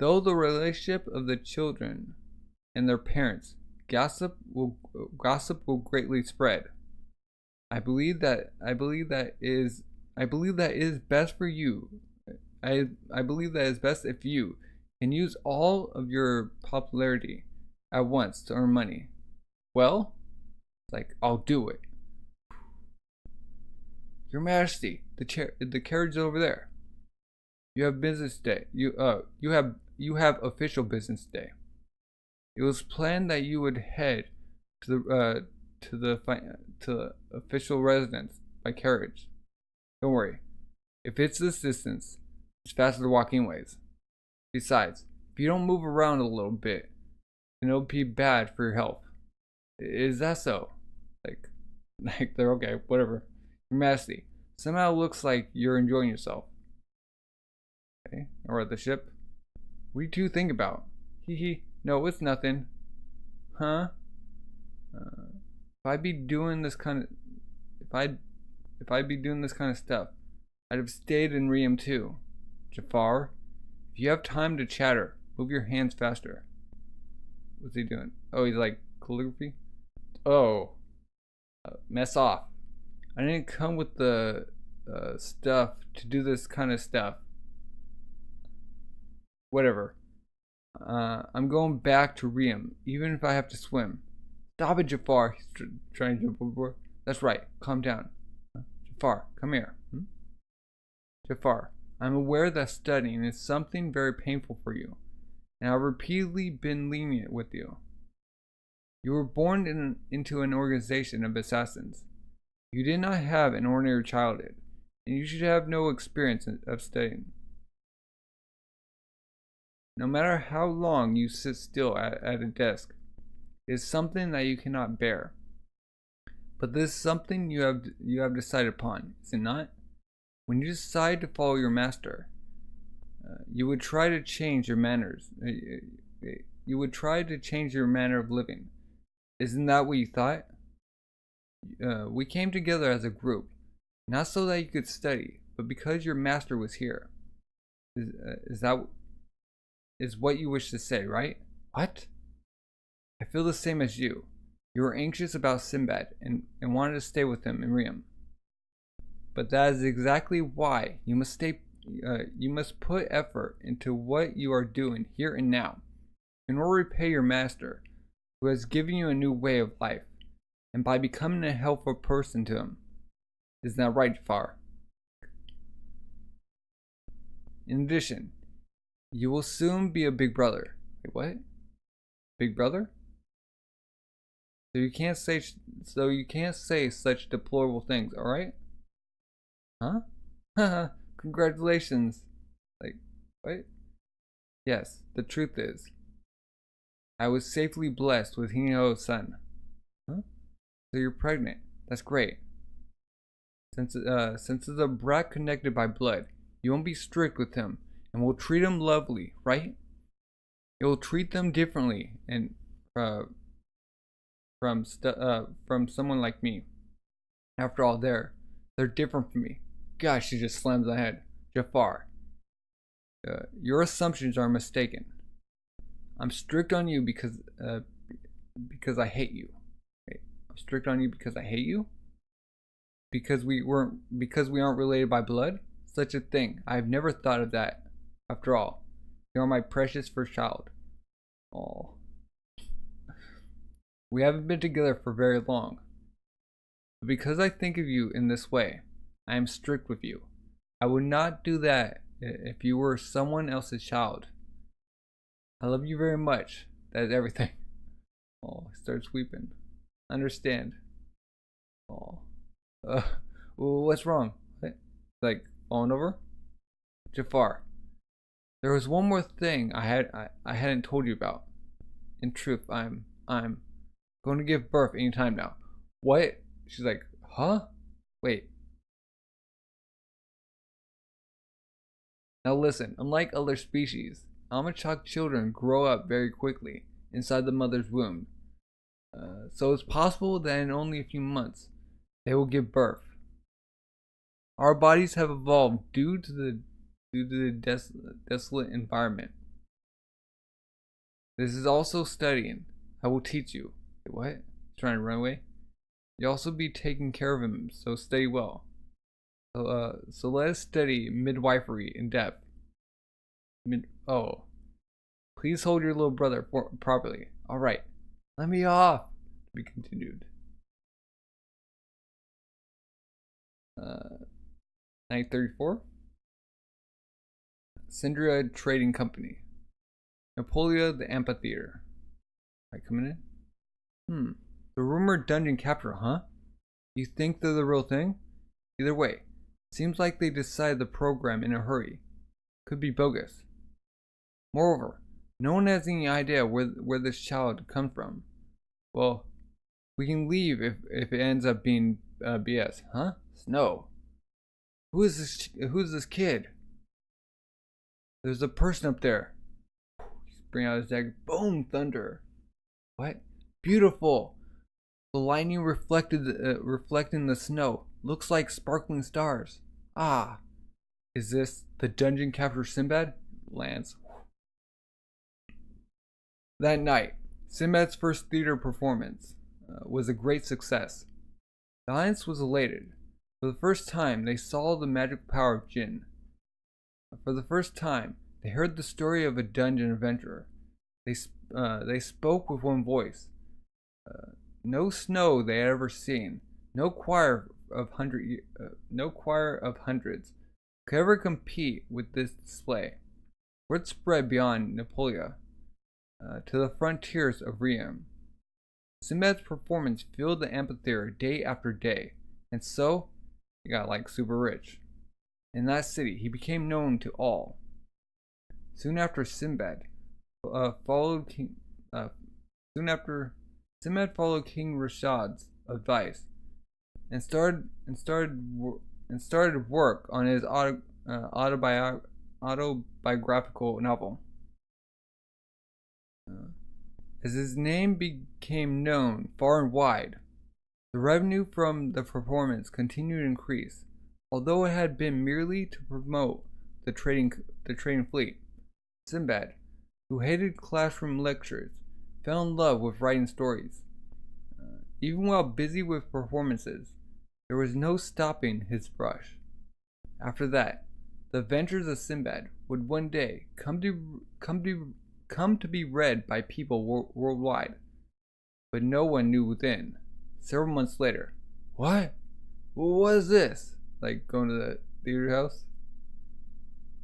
Though the relationship of the children and their parents, gossip will greatly spread. I believe that is best for you. I believe that is best if you can use all of your popularity at once to earn money. Well, it's like, I'll do it. Your Majesty, the carriage is over there. You have business day. You have official business day. It was planned that you would head to the official residence by carriage. Don't worry. If it's this distance, it's faster than walking ways. Besides, if you don't move around a little bit, then it'll be bad for your health. Is that so? Like they're okay, whatever. Your Majesty, somehow it looks like you're enjoying yourself. Okay, or at the ship. What do you two think about? Hee. No, it's nothing. Huh? If I'd be doing this kind of stuff, I'd have stayed in Reim too. Jafar, if you have time to chatter, move your hands faster. What's he doing? Oh, he's like calligraphy? Oh. Mess off. I didn't come with the stuff to do this kind of stuff. Whatever. I'm going back to Reim, even if I have to swim. Stop it, Jafar. He's trying to jump overboard. That's right. Calm down. Jafar, come here. Jafar, I'm aware that studying is something very painful for you, and I've repeatedly been lenient with you. You were born into an organization of assassins. You did not have an ordinary childhood, and you should have no experience of studying. No matter how long you sit still at a desk, it is something that you cannot bear. But this is something you have decided upon, is it not? When you decide to follow your master, you would try to change your manners. You would try to change your manner of living. Isn't that what you thought? We came together as a group, not so that you could study, but because your master was here. Is what you wish to say, right? What? I feel the same as you. You were anxious about Sinbad and wanted to stay with him in Reim. But that is exactly why you must stay. You must put effort into what you are doing here and now, in order to repay your master, who has given you a new way of life, and by becoming a helpful person to him. Isn't that right, Jafar? In addition, you will soon be a big brother. Wait, what? Big brother? So you can't say such deplorable things, all right? Huh? Haha, congratulations. Like, what? Yes, the truth is, I was safely blessed with Hino's son. Huh? So you're pregnant. That's great. Since it's a brat connected by blood, you won't be strict with him, and will treat him lovely, right? You'll treat them differently, and from someone like me. After all, they're different from me. Gosh, she just slams my head. Jafar, your assumptions are mistaken. I'm strict on you because I hate you. Wait, I'm strict on you because I hate you? Because we aren't related by blood? Such a thing. I've never thought of that. After all, you are my precious first child. Oh. We haven't been together for very long. But because I think of you in this way, I am strict with you. I would not do that if you were someone else's child. I love you very much. That is everything. Oh, he starts weeping. Understand. Oh. What's wrong? What? Like, falling over? Jafar. There was one more thing I hadn't told you about. In truth, I'm going to give birth anytime now. What? She's like, huh? Wait. Now listen, unlike other species, Imuchakk children grow up very quickly inside the mother's womb. So it's possible that in only a few months, they will give birth. Our bodies have evolved due to the desolate environment. This is also studying. I will teach you. Wait, what? He's trying to run away? You'll also be taking care of him, so study well. So let us study midwifery in depth. Please hold your little brother properly. Alright. Let me off. To be continued. 934. Sindria Trading Company. Napoleon the Amphitheater. Right, coming in? The rumored dungeon capture, huh? You think they're the real thing? Either way, seems like they decided the program in a hurry. Could be bogus. Moreover, no one has any idea where this child comes from. Well, we can leave if it ends up being BS, huh? Snow. Who's this kid? There's a person up there. He's bringing out his dagger. Boom! Thunder. What? Beautiful. The lightning reflecting the snow. Looks like sparkling stars. Ah. Is this the dungeon capture Sinbad? Lands. That night, Sinbad's first theater performance was a great success. The audience was elated. For the first time, they saw the magical power of Jinn. For the first time, they heard the story of a dungeon adventurer. They spoke with one voice. No snow they had ever seen, no choir of hundreds could ever compete with this display. Word spread beyond Napoleon to the frontiers of Reim. Sinbad's performance filled the amphitheater day after day, and so he got like super rich. In that city, he became known to all. Soon after Sinbad followed King Rashid's advice and started work on his autobiographical novel. As his name became known far and wide, the revenue from the performance continued to increase, although it had been merely to promote the trading fleet. Sinbad, who hated classroom lectures, fell in love with writing stories. Even while busy with performances, there was no stopping his brush. After that, the adventures of Sinbad would one day come to be read by people worldwide. But no one knew then. Several months later, what is this? Like going to the theater house?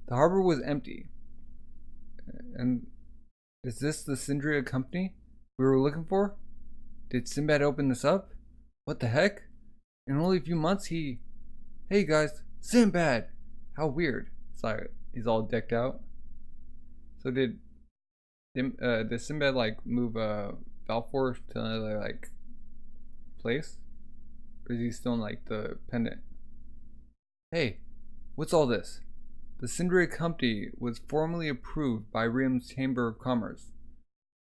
The harbor was empty. And is this the Sindria company we were looking for? Did Sinbad open this up? What the heck? In only a few months hey guys, Sinbad! How weird. It's like he's all decked out. So did Sinbad like move Balfour to another like place? Or is he still in like the pendant? Hey, what's all this? The Sindria company was formally approved by Reim's Chamber of Commerce.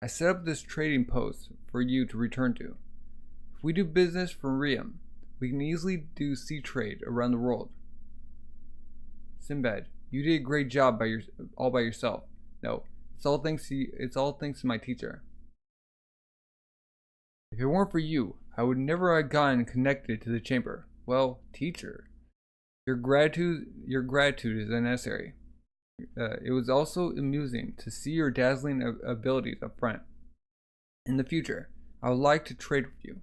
I set up this trading post for you to return to. If we do business from Reim, we can easily do sea trade around the world. Sinbad, you did a great job all by yourself. No, It's all thanks to my teacher. If it weren't for you, I would never have gotten connected to the chamber. Well, teacher, your gratitude is unnecessary. It was also amusing to see your dazzling abilities up front. In the future, I would like to trade with you,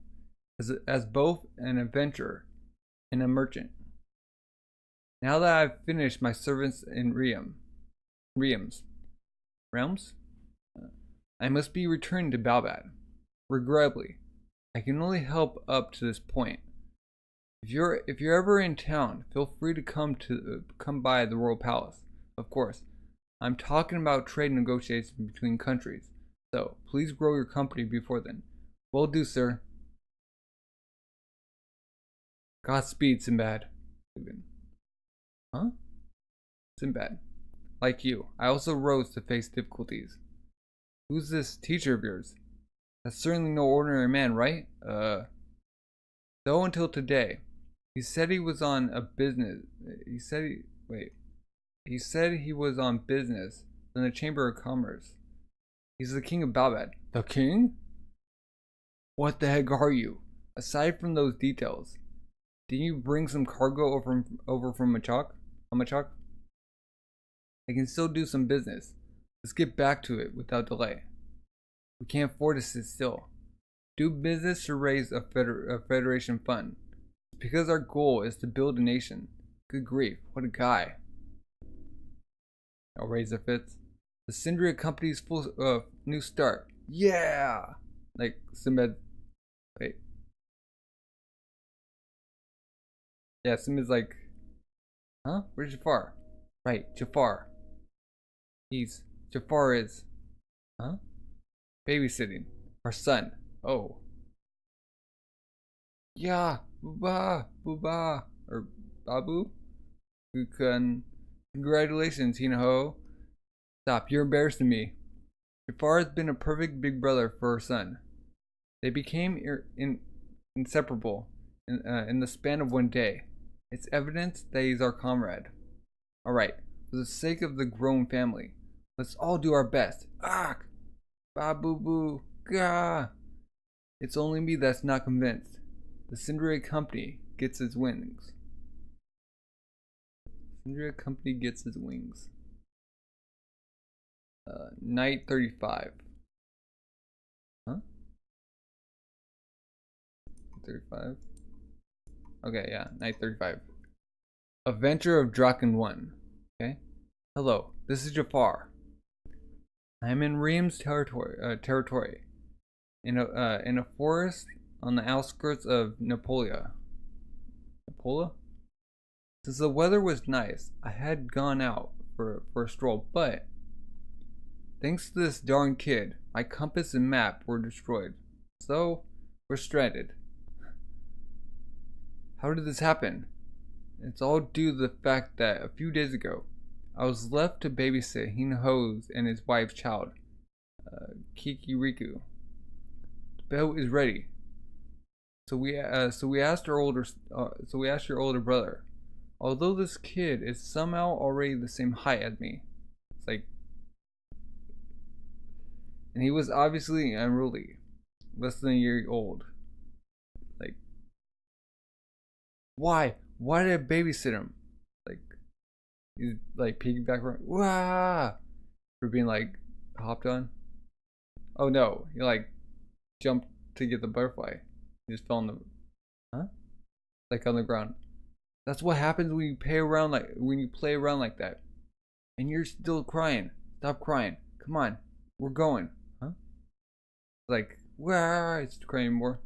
as both an adventurer and a merchant. Now that I've finished my service in realms, I must be returned to Balbad. Regrettably, I can only help up to this point. If you're ever in town, feel free to come by the royal palace. Of course, I'm talking about trade negotiations between countries, so please grow your company before then. Will do, sir. Godspeed, Sinbad. Huh? Sinbad. Like you, I also rose to face difficulties. Who's this teacher of yours? That's certainly no ordinary man, right? Though until today, he said he was on a business. He said he was on business in the Chamber of Commerce. He's the king of Balbad. The king? What the heck are you? Aside from those details, didn't you bring some cargo over from Imuchakk? I can still do some business. Let's get back to it without delay. We can't afford to sit still. Do business to raise a federation fund. Because our goal is to build a nation. Good grief, what a guy. I'll raise their fits. The Sindria company's full new start. Yeah! Like Sinbad. Wait. Yeah, Sinbad's like, huh? Where's Jafar? Right, Jafar. Jafar is, huh? Babysitting our son. Oh. Yeah, Booba, or Babu. Congratulations, Hinaho. Stop, you're embarrassing me. Jafar has been a perfect big brother for her son. They became inseparable in the span of one day. It's evidence that he's our comrade. Alright, for the sake of the grown family, let's all do our best. Arc! Ba-boo-boo! Gah! It's only me that's not convinced. The Sindria company gets its wings. Sindria company gets its wings. Night 35. Huh? 35? Okay, yeah, night 35. Adventure of Drakon 1. Okay. Hello, this is Jafar. I am in Reim's territory. In a forest on the outskirts of Napolia. Since the weather was nice, I had gone out for a stroll, but thanks to this darn kid, my compass and map were destroyed. So, we're stranded. How did this happen? It's all due to the fact that a few days ago, I was left to babysit Hinaho's and his wife's child, Kikiriku. The boat is ready. So we asked your older brother. Although this kid is somehow already the same height as me, it's like, and he was obviously unruly, less than a year old. Like, why did I babysit him? Like, he's like piggyback around, wah, for being like hopped on. Oh no, he like jumped to get the butterfly. He just fell on the, huh? Like on the ground. That's what happens when you play around like that. And you're still crying. Stop crying. Come on. We're going. Huh? Like, wah, it's crying more.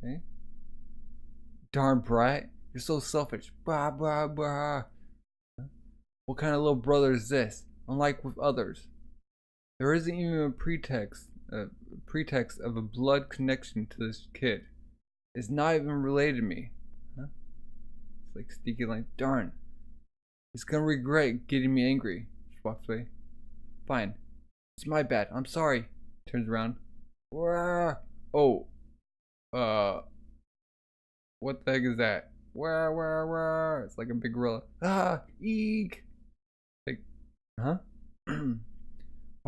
Okay. Darn brat. You're so selfish. Bah, bah, bah. Huh? What kind of little brother is this? Unlike with others. There isn't even a pretext of a blood connection to this kid. It's not even related to me. Huh? It's like sneaky like, darn. He's gonna regret getting me angry. Just walks away. Fine. It's my bad. I'm sorry. Turns around. Wah! Oh. What the heck is that? Wah, wah, wah. It's like a big gorilla. Ah! Eek! Like, huh?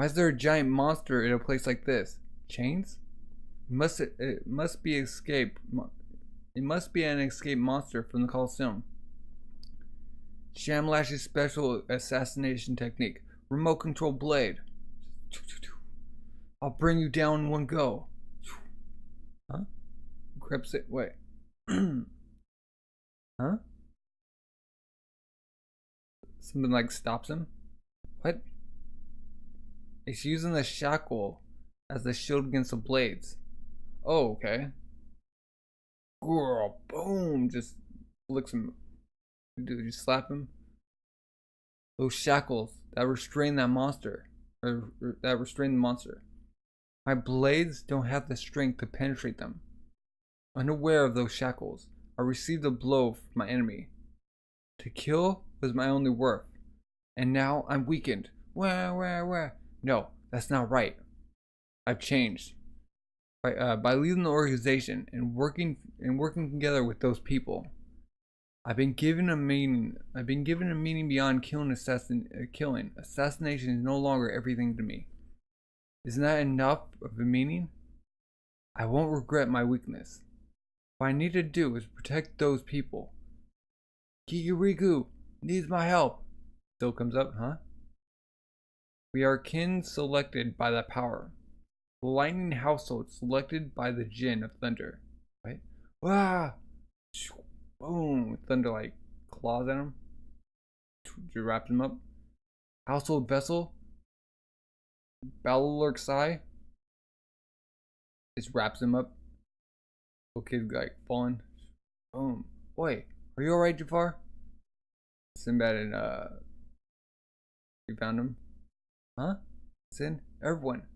Why is there a giant monster in a place like this? Chains? It must be escape. It must be an escaped monster from the Colosseum. Shamlash's special assassination technique. Remote control blade. I'll bring you down in one go. Huh? Grips it. Wait. Huh? Something like stops him? What? It's using the shackle as the shield against the blades. Oh, okay. Girl, boom! Just flicks him. Dude, you slap him. Those shackles that restrain that monster. Or that restrain the monster. My blades don't have the strength to penetrate them. Unaware of those shackles, I received a blow from my enemy. To kill was my only worth. And now I'm weakened. Where? No, that's not right. I've changed. By leading the organization and working together with those people, I've been given a meaning. I've been given a meaning beyond killing. Assassination is no longer everything to me. Isn't that enough of a meaning? I won't regret my weakness. What I need to do is protect those people. Kikiriku needs my help. Still comes up, huh? We are kin selected by that power. The lightning household selected by the Jinn of thunder. Right? Wah! Boom! Thunder like claws at him. Wraps him up. Household vessel. Balolurk Sai. Just wraps him up. Okay, like falling. Boom. Boy, are you alright, Jafar? Sinbad and we found him. Huh? Sin? Everyone.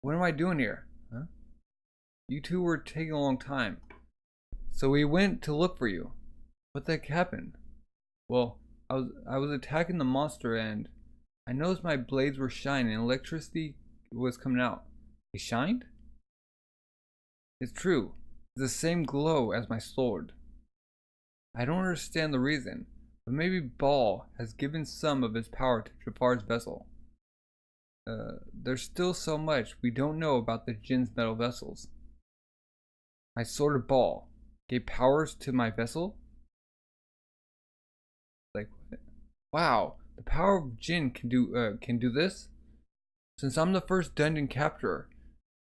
What am I doing here? Huh? You two were taking a long time. So we went to look for you. What the heck happened? Well, I was attacking the monster and I noticed my blades were shining and electricity was coming out. They shined? It's true. It's the same glow as my sword. I don't understand the reason, but maybe Baal has given some of his power to Jafar's vessel. There's still so much we don't know about the Jinn's metal vessels. My sword of Baal gave powers to my vessel? Like, wow, the power of Jinn can do this? Since I'm the first dungeon capturer,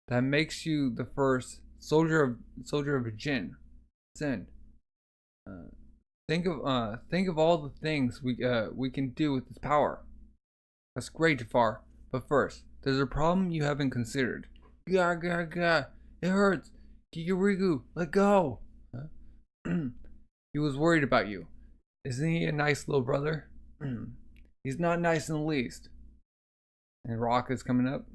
that makes you the first soldier of a Jinn. Sin. Think of all the things we can do with this power. That's great, Jafar. But first, there's a problem you haven't considered. Gah, it hurts. Kikiriku, let go. Huh? He was worried about you. Isn't he a nice little brother? He's not nice in the least. And Rock is coming up.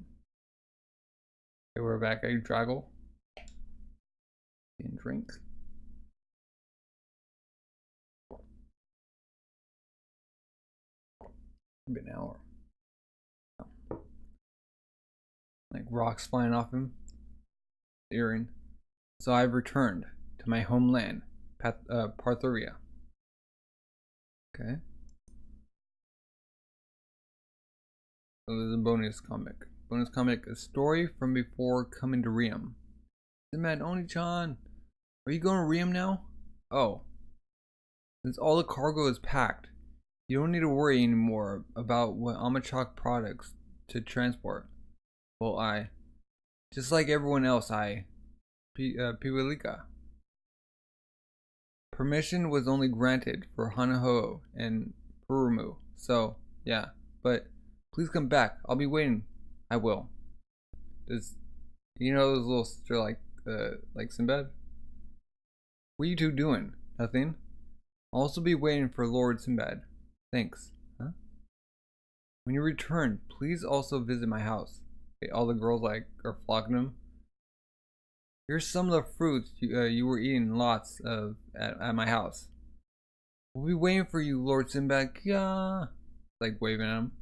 Okay, we're back at Draggle. And drink. Been an hour. Like rocks flying off him. Earring. So I've returned to my homeland, Partheria. Okay. So there's a bonus comic. Bonus comic, a story from before coming to Reim. Sinbad Oni-chan, are you going to Reim now? Oh. Since all the cargo is packed, you don't need to worry anymore about what Imuchakk products to transport. Well, just like everyone else, Piwilika. Permission was only granted for Hanaho and Purumu, so yeah. But please come back. I'll be waiting. I will. Does you know those little sister like Sinbad? What are you two doing? Nothing. I'll also be waiting for Lord Sinbad. Thanks. Huh? When you return, please also visit my house. Okay, all the girls are flocking him. Here's some of the fruits you were eating lots of at my house. We'll be waiting for you, Lord Sinbad. Yeah. Like waving at him.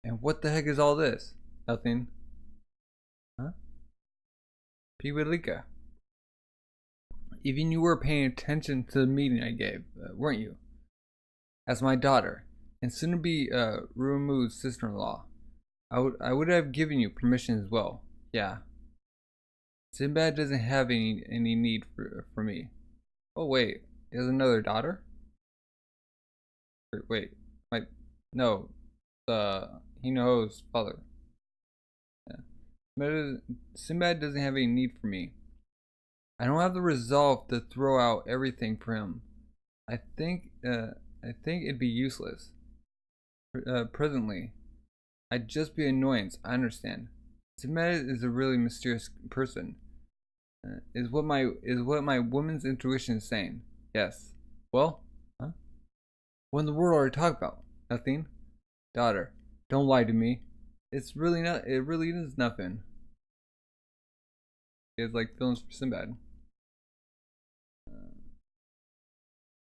And what the heck is all this? Nothing. Huh? Piwilika. Even you were paying attention to the meeting I gave, weren't you? As my daughter, and soon to be Rumu's sister-in-law, I would have given you permission as well. Yeah. Sinbad doesn't have any need for me. Oh wait, he has another daughter? Wait, my no, Hino's father. Yeah. Sinbad doesn't have any need for me. I don't have the resolve to throw out everything for him. I think it'd be useless. Presently, I'd just be annoyance. I understand. Sinbad is a really mysterious person. Is what my woman's intuition is saying. Yes. Well, huh? What in the world are you talking about? Nothing. Daughter, don't lie to me. It's really not. It really is nothing. It's like films for Sinbad.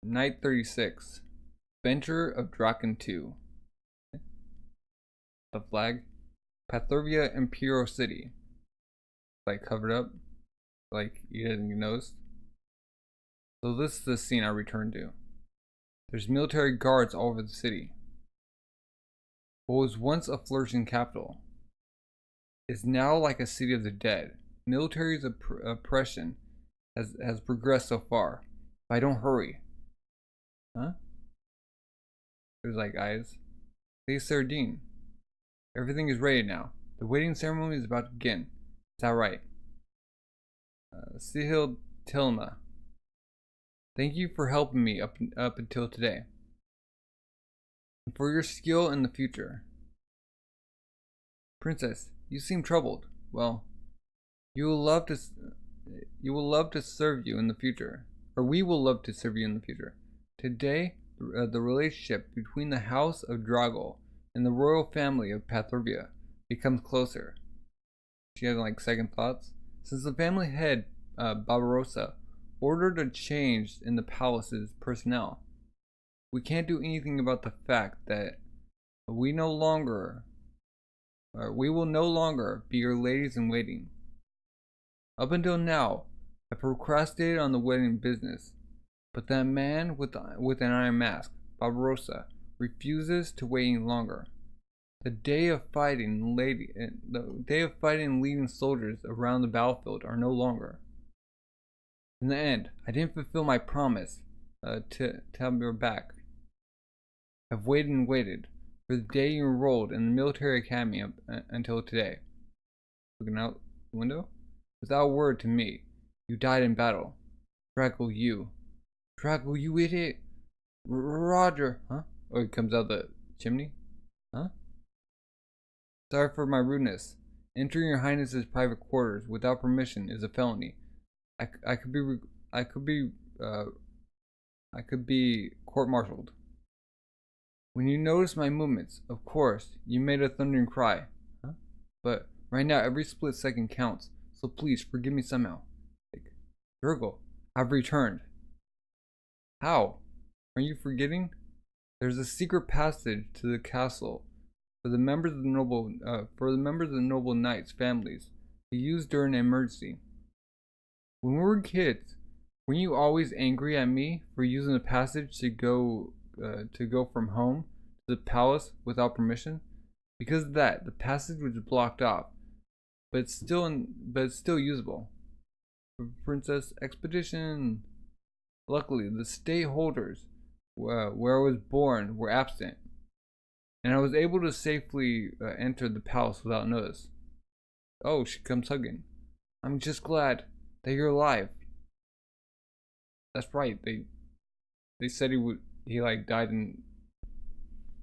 Night 36. Adventure of Drakon 2. A flag. Pathurvia Imperial City. Like covered up. Like you didn't notice. So this is the scene I returned to. There's military guards all over the city. What was once a flourishing capital is now like a city of the dead. Military's oppression has progressed so far. If I don't hurry. Huh? There's like eyes. Hey Sardine. Everything is ready now. The waiting ceremony is about to begin. Is that right? Sihil Tilma. Thank you for helping me up until today. And for your skill in the future. Princess, you seem troubled. Well, you will love to serve you in the future. Or we will love to serve you in the future. Today, the relationship between the House of Drago and the royal family of Pathurvia becomes closer. She has like second thoughts. Since the family head, Barbarossa, ordered a change in the palace's personnel, we can't do anything about the fact that we will no longer be your ladies in waiting. Up until now, I procrastinated on the wedding business, but that man with an iron mask, Barbarossa, refuses to wait any longer. The day of fighting leading soldiers around the battlefield are no longer. In the end, I didn't fulfill my promise to have your back. I've waited and waited for the day you enrolled in the military academy until today. Looking out the window? Without a word to me, you died in battle. Drakon, you idiot! Roger, huh? Oh, he comes out the chimney? Huh? Sorry for my rudeness. Entering your highness's private quarters without permission is a felony. I could be court-martialed. When you noticed my movements, of course, you made a thundering cry. Huh? But right now, every split second counts. So please forgive me somehow. Virgo, I've returned. How? Are you forgetting? There's a secret passage to the castle for the members of the noble knights' families to use during an emergency. When we were kids, weren't you always angry at me for using the passage to go from home to the palace without permission? Because of that, the passage was blocked off, but it's still usable. Princess Expedition. Luckily, the state holders where I was born were absent, and I was able to safely enter the palace without notice. Oh, she comes hugging. I'm just glad that you're alive. That's right. They said he like died in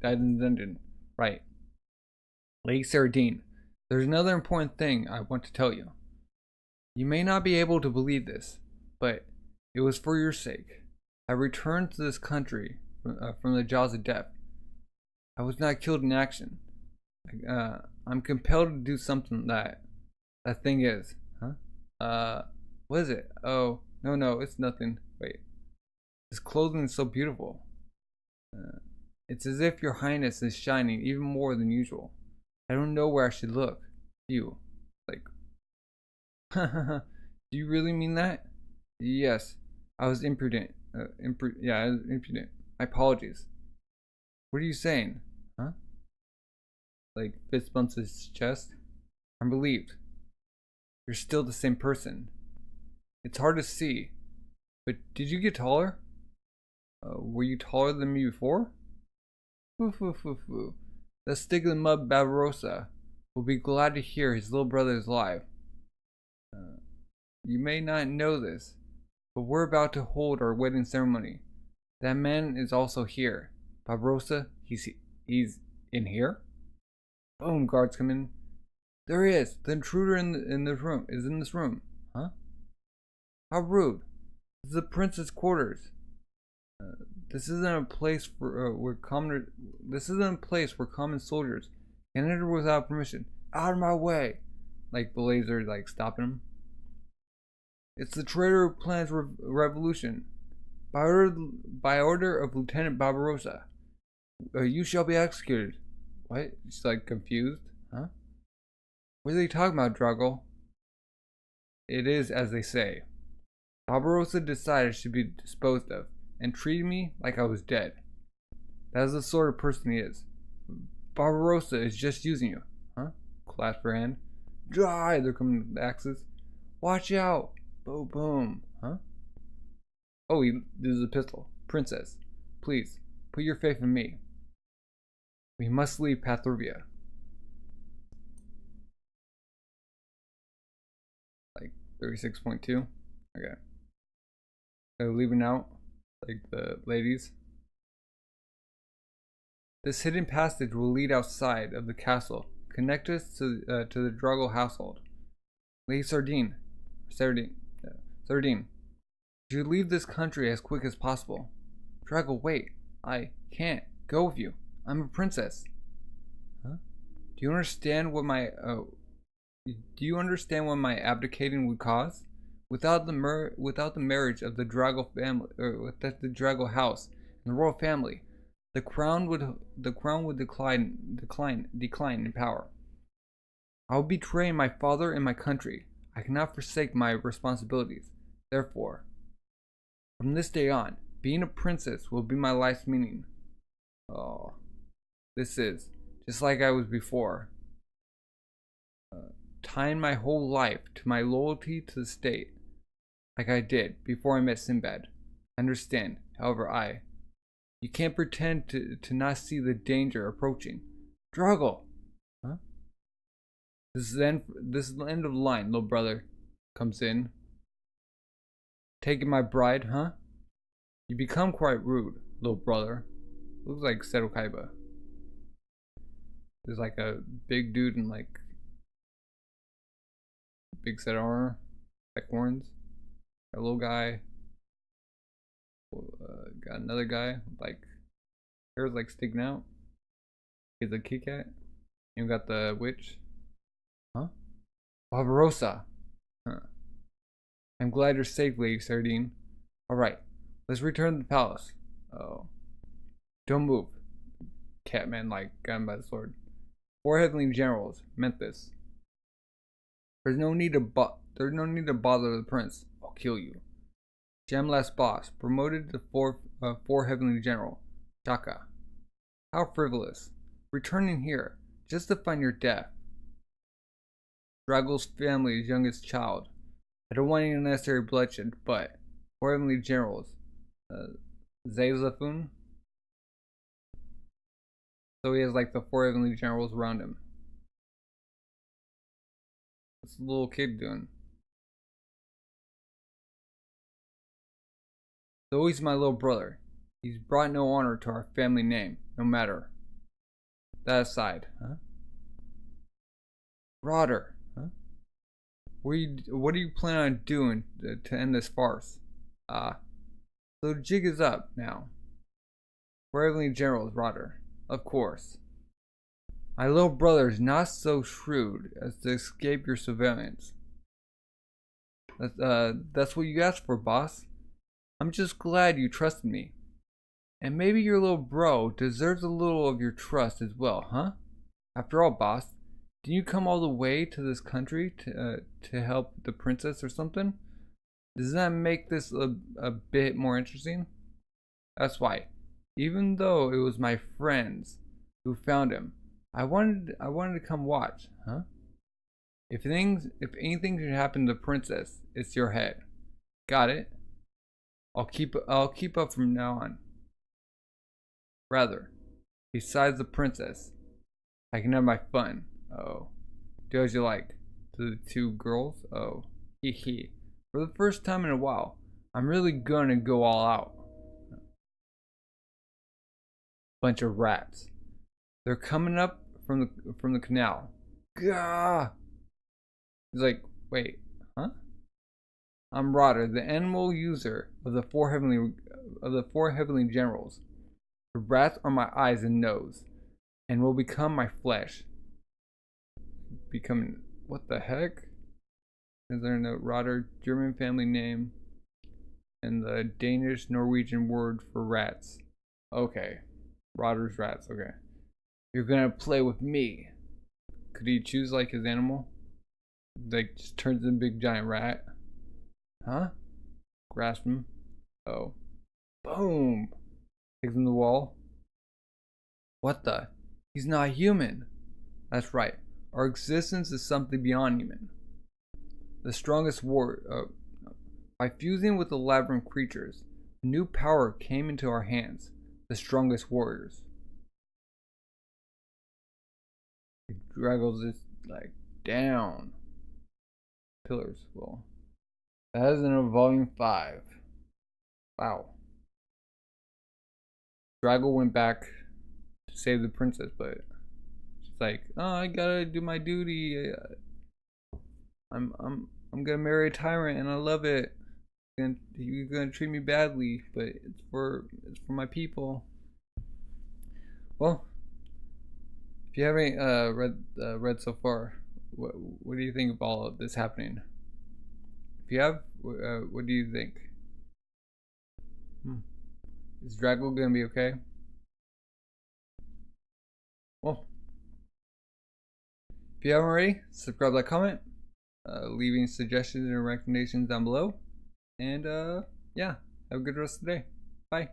the dungeon. Right. Lady Sardine, there's another important thing I want to tell you. You may not be able to believe this, but it was for your sake. I returned to this country from the jaws of death. I was not killed in action. I'm compelled to do something that thing is. Huh? What is it? Oh, no, it's nothing. Wait. This clothing is so beautiful. It's as if your highness is shining even more than usual. I don't know where I should look. You. Like. Do you really mean that? Yes. I was imprudent. I was impudent. My apologies. What are you saying? Huh? like fist bumps his chest. I'm relieved. You're still the same person. It's hard to see, but did you get taller? Were you taller than me before? Foo foo foo foo. The stick of the mud Barbarossa will be glad to hear his little brother is alive. You may not know this, but we're about to hold our wedding ceremony. That man is also here. Barbarossa, he's in here? Boom, guards come in. There he is. The intruder in this room is in this room. Huh? How rude. This is the prince's quarters. This isn't a place for this isn't a place where common soldiers can enter without permission. Out of my way! Like the laser, like stopping him. It's the traitor who plans revolution. By order of Lieutenant Barbarossa, you shall be executed. What? She's like confused. Huh? What are they talking about, Drago? It is as they say. Barbarossa decided she should be disposed of, and treated me like I was dead. That is the sort of person he is. Barbarossa is just using you. Huh? Clasp her hand. Die! They're coming with the axes. Watch out! Boom, boom. Huh? Oh, this is a pistol. Princess, please, put your faith in me. We must leave Pathurvia. Like 36.2. Okay. They're leaving out, like the ladies. This hidden passage will lead outside of the castle, connect us to the Drago household. Lady Sardine, you should leave this country as quick as possible. Drago, wait, I can't go with you. I'm a princess. Huh? Do you understand what my abdicating would cause? Without the marriage of the Drago family, or without the Drago house and the royal family, the crown would decline in power. I will betray my father and my country. I cannot forsake my responsibilities. Therefore, from this day on, being a princess will be my life's meaning. Oh, this is just like I was before. Tying my whole life to my loyalty to the state, like I did before I met Sinbad. I understand, however, you can't pretend to not see the danger approaching. Drago! Huh? This is the end of the line, little brother comes in. Taking my bride, huh? You become quite rude, little brother. Looks like Seto Kaiba. There's like a big dude in like big set of armor, like horns. Got a little guy. Got another guy like hair's like sticking out. He's a Kit Kat. You got the witch. Huh? Barbarossa. Huh. I'm glad you're safe, Lady Sardine. Alright, let's return to the palace. Oh. Don't move. Catman like got him by the sword. 4 heavenly generals meant this. There's no need to bother the prince. I'll kill you. Jamlas boss promoted to 4 heavenly general. Chaka. How frivolous. Returning here just to find your death. Drago's family's youngest child. I don't want any unnecessary bloodshed, but 4 heavenly generals. Zazafun. So he has like the 4 heavenly generals around him. What's the little kid doing? So he's my little brother. He's brought no honor to our family name, no matter. That aside, huh? Rotter, huh? What do you plan on doing to end this farce? So the jig is up now. 4 heavenly generals, Rotter. Of course. My little brother is not so shrewd as to escape your surveillance. That's what you asked for, boss. I'm just glad you trusted me. And maybe your little bro deserves a little of your trust as well, huh? After all, boss, didn't you come all the way to this country to help the princess or something? Does that make this a bit more interesting? That's why, even though it was my friends who found him, I wanted to come watch, huh? If anything should happen to the princess, it's your head. Got it? I'll keep up from now on. Rather, besides the princess, I can have my fun. Oh. Do as you like. To the two girls? Oh. Hee hee. For the first time in a while, I'm really gonna go all out. Bunch of rats. They're coming up from the canal. Gah! He's like, wait, huh? I'm Rotter, the animal user of the four heavenly generals. The rats are my eyes and nose, and will become my flesh. Becoming what the heck? Is there no Rotter German family name and the Danish Norwegian word for rats? Okay, Rotter's rats. Okay, you're gonna play with me. Could he choose like his animal? Like just turns into a big giant rat? Huh? Grasp him. Oh. Boom! Takes him to the wall. What the? He's not human. That's right. Our existence is something beyond human. The strongest warrior. By fusing with the labyrinth creatures, new power came into our hands. The strongest warriors. It draggles this like down. Pillars. Well, that is in volume 5. Wow. Draggle went back to save the princess, but she's like, "Oh, I gotta do my duty. I'm gonna marry a tyrant, and I love it. And you're gonna treat me badly, but it's for my people." Well, if you haven't read so far, what do you think of all of this happening? If you have, what do you think? Is Draggle gonna be okay? Well, if you haven't already, subscribe, like, comment, leaving suggestions and recommendations down below, and yeah, have a good rest of the day. Bye.